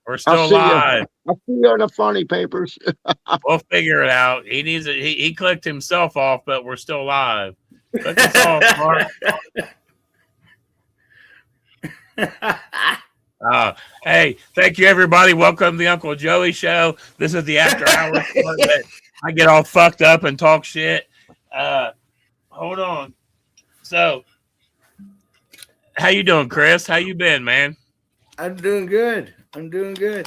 We're still live. I'll see you on the funny papers. We'll figure it out. He needs it. He clicked himself off, but we're still live. Click us off, Mark. Hey, thank you, everybody. Welcome to the Uncle Joey Show. This is the after hours. I get all fucked up and talk shit. Hold on. So, how you doing, Chris? How you been, man? I'm doing good. I'm drinking.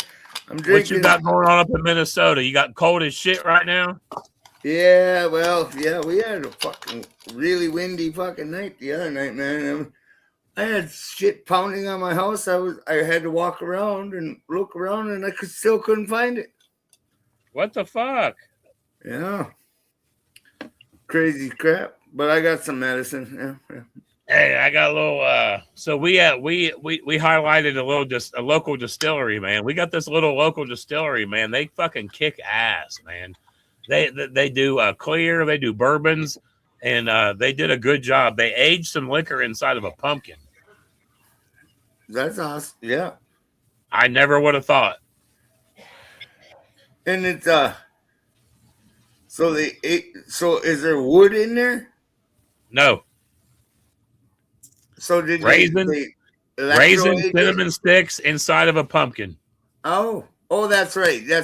What you got going on up in Minnesota? You got cold as shit right now? Yeah, well, yeah, we had a fucking really windy fucking night the other night, man. I had shit pounding on my house. I had to walk around and look around, and I still couldn't find it. What the fuck? Yeah. Crazy crap. But I got some medicine. Yeah. Hey, I got a little. So we highlighted a local distillery, man. We got this little local distillery, man. They fucking kick ass, man. They do clear, they do bourbons, and they did a good job. They aged some liquor inside of a pumpkin. That's awesome. Yeah. I never would have thought. And it's so is there wood in there? No. So did raisin cinnamon sticks inside of a pumpkin. Oh, that's right. I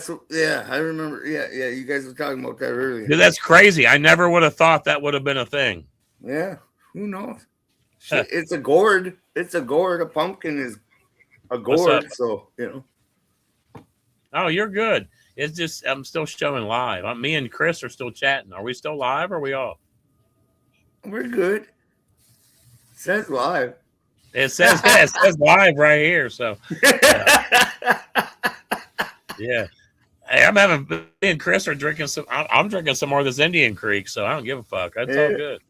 remember. Yeah. You guys were talking about that earlier. Dude, that's crazy. I never would have thought that would have been a thing. Yeah. Who knows? It's a gourd. It's a gourd. A pumpkin is a gourd. So, Oh, you're good. It's just I'm still showing live. Me and Chris are still chatting. Are we still live or are we off? We're good. It says live. It says live right here. So yeah. Hey, me and Chris are drinking some. I'm drinking some more of this Indian Creek, so I don't give a fuck. That's all good.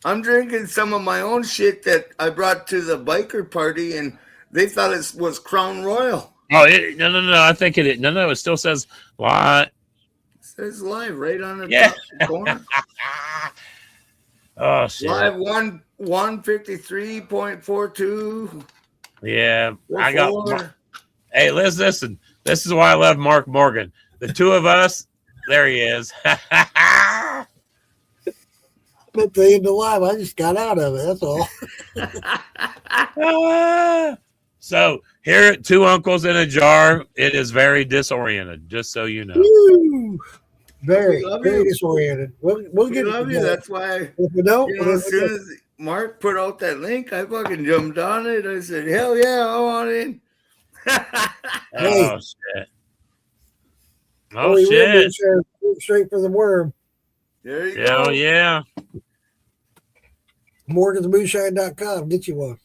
I'm drinking some of my own shit that I brought to the biker party, and they thought it was Crown Royal. Oh, no. I think it. No. It still says live. It says live right on the top corner. Oh shit! Live 153.42. Yeah, I got. Hey, listen. This is why I love Mark Morgan. The two of us. There he is. But the end of live, I just got out of it. That's all. So here at Two Uncles in a Jar, it is very disoriented. Just so you know. Woo! Very disoriented. We'll get love you. That's why. If we don't, as soon as Mark put out that link, I fucking jumped on it. I said, "Hell yeah, I want in." Oh shit! Oh shit! Straight for the worm. There you go. Yeah. MorgansMoonshine.com. Get you one.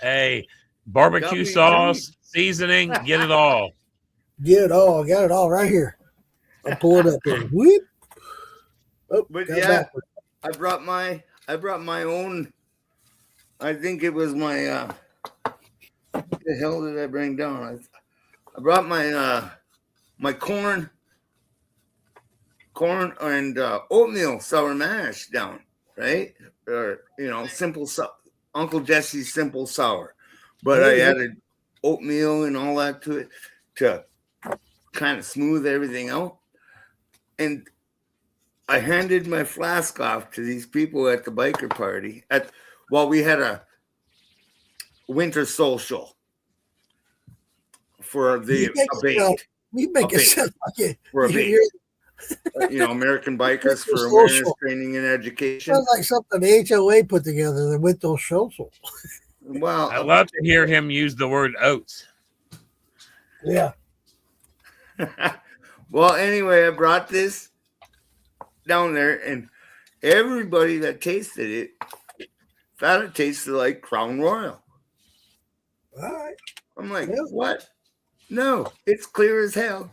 Hey, barbecue sauce, seasoning, get it all. Get it all. Got it all right here. I'll pull it up here. Whoop. Oh, But got yeah, backward. I brought my own. I think it was my. What the hell did I bring down? I brought my corn and oatmeal sour mash down, right? Or simple Uncle Jesse's simple sour, but I added oatmeal and all that to it to kind of smooth everything out. And I handed my flask off to these people at the biker party while we had a winter social for the abate. You make it sound like for abate. American Bikers for Awareness Training and Education. Sounds like something the HOA put together that went those social. Well, I love to hear him use the word oats. Yeah. Well, anyway, I brought this down there, and everybody that tasted it thought it tasted like Crown Royal. All right. I'm like, what? No, it's clear as hell.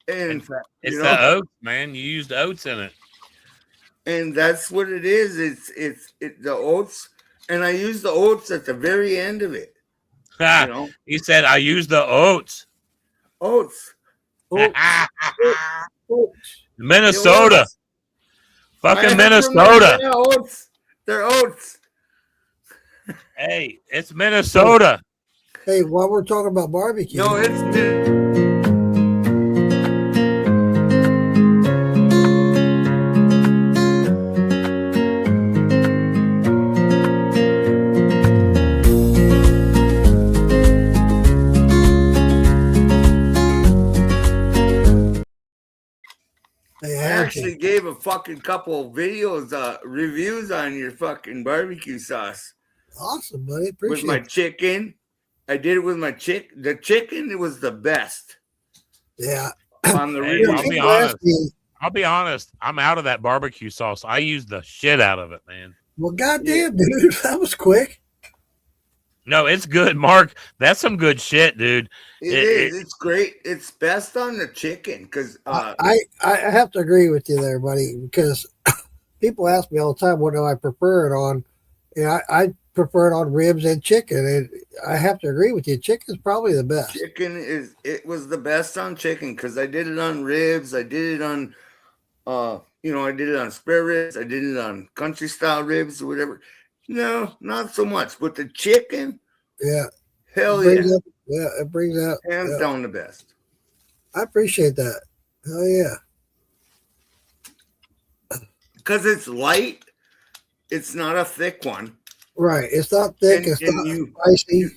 And it's the oats, man. You used oats in it, and that's what it is. It's the oats, and I use the oats at the very end of it. He said, "I used the oats." Oats. Minnesota, fucking Minnesota. Oats. They're oats. Hey, it's Minnesota. Hey, while we're talking about barbecue, no, it's. I actually gave a fucking couple of videos, reviews on your fucking barbecue sauce. Awesome, buddy. Appreciate with my chicken. I did it with my chicken. The chicken, it was the best. Yeah. On the I'll be honest. I'm out of that barbecue sauce. I used the shit out of it, man. Well, goddamn, dude, that was quick. No, it's good, Mark. That's some good shit, dude. It is. It's great. It's best on the chicken because I have to agree with you there, buddy. Because people ask me all the time, what do I prefer it on? And I prefer it on ribs and chicken, and I have to agree with you. Chicken's probably the best. It was the best on chicken because I did it on ribs. I did it on, I did it on spare ribs. I did it on country style ribs or whatever. No, not so much. But the chicken, yeah, hell yeah, it brings out hands down the best. I appreciate that. Hell yeah, because it's light. It's not a thick one. Right. It's not thick. It's not spicy.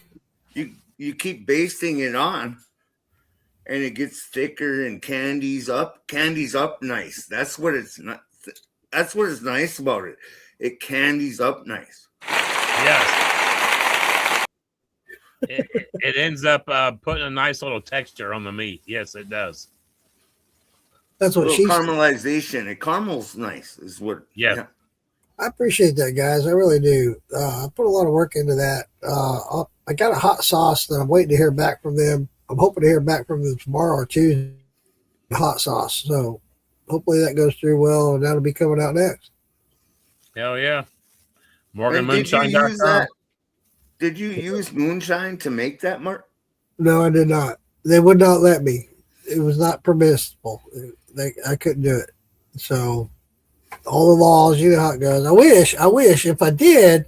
You keep basting it on, and it gets thicker and candies up nice. That's what it's not. That's what is nice about it. It candies up nice. Yes. It ends up putting a nice little texture on the meat. Yes, it does. That's what she caramelization. It caramels nice is what. Yeah. I appreciate that, guys. I really do. I put a lot of work into that. I got a hot sauce that I'm waiting to hear back from them. I'm hoping to hear back from them tomorrow or Tuesday. Hot sauce. So hopefully that goes through well, and that'll be coming out next. Hell yeah. Morganmoonshine.com. Did you use moonshine to make that, Mark? No, I did not. They would not let me. It was not permissible. I couldn't do it. So all the laws, you know how it goes. I wish if I did,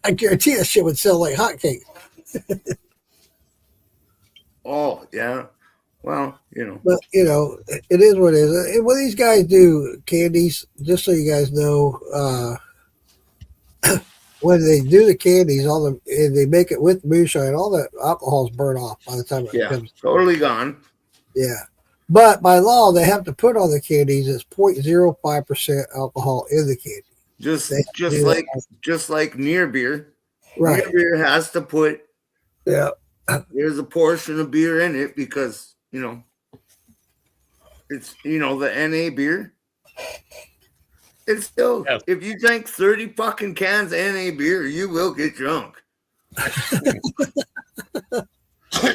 I guarantee that shit would sell like hotcakes. Oh, yeah. Well, But, it is what it is. And what these guys do, candies, just so you guys know, when they do the candies, and they make it with moonshine, all the alcohol's burnt off by the time it comes. Totally gone. Yeah. But by law, they have to put on the candies, it's 0.05% alcohol in the candy. Just like near beer. Right. Near beer has to put there's a portion of beer in it because, it's, the NA beer. It's still, if you drink 30 fucking cans of NA beer, you will get drunk.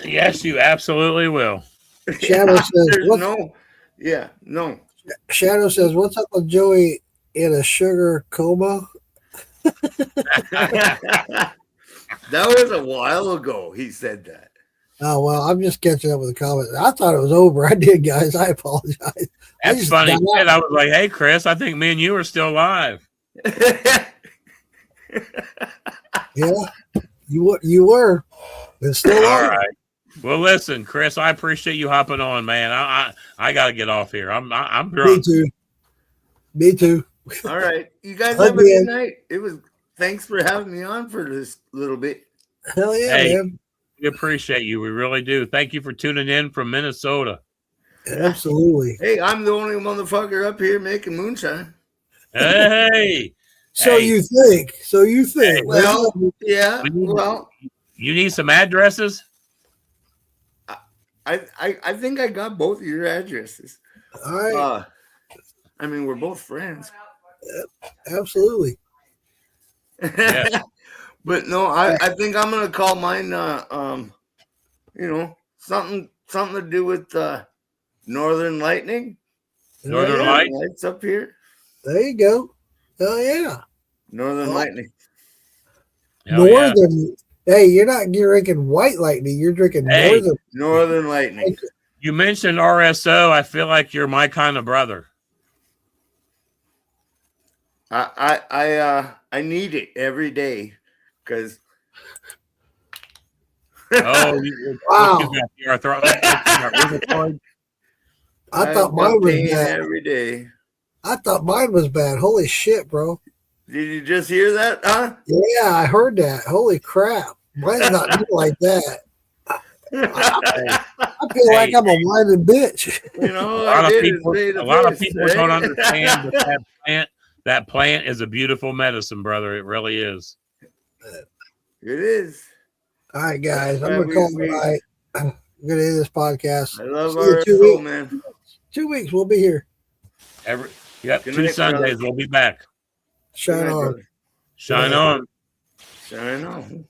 Yes, you absolutely will. Shadow says, Shadow says, "What's up with Joey in a sugar coma?" That was a while ago. He said that. Oh well, I'm just catching up with the comments. I thought it was over. I did, guys. I apologize. I That's just funny. got Shit, out. I was like, hey, Chris, I think me and you are still live. Yeah, you were. It's still All on. right. Well, listen, Chris, I appreciate you hopping on, man. I got to get off here. I'm Me drunk. too. Me too. All right. You guys have a good night. Thanks for having me on for this little bit. Hell yeah, Hey, man. we appreciate you. We really do. Thank you for tuning in from Minnesota. Absolutely. Hey, I'm the only motherfucker up here making moonshine. Hey. So hey, you think? So you think? Hey, well, yeah. Well, you need some addresses? I think I got both of your addresses. All right. I mean, we're both friends. Absolutely. Yeah. But no, I think I'm gonna call mine. Something to do with Northern Lightning. Northern yeah. Light. Lights up here. There you go. Oh yeah. Northern Lightning. Hell yeah. Northern. Hey, you're not drinking white lightning. You're drinking Northern Lightning. You mentioned RSO. I feel like you're my kind of brother. I need it every day because. Oh, wow. You got the arthritis. I thought mine was bad. Every day. I thought mine was bad. Holy shit, bro. Did you just hear that, huh? Yeah, I heard that. Holy crap. Mine's not like that. I feel like I'm a whining bitch. You know, a lot of people don't understand that plant is a beautiful medicine, brother. It really is. It is. All right, guys. I'm going to call it tonight. I'm going to end this podcast. I love our show, man. 2 weeks. We'll be here. Two night, Sundays. brother. We'll be back. Shine on. Shine on. Shine on.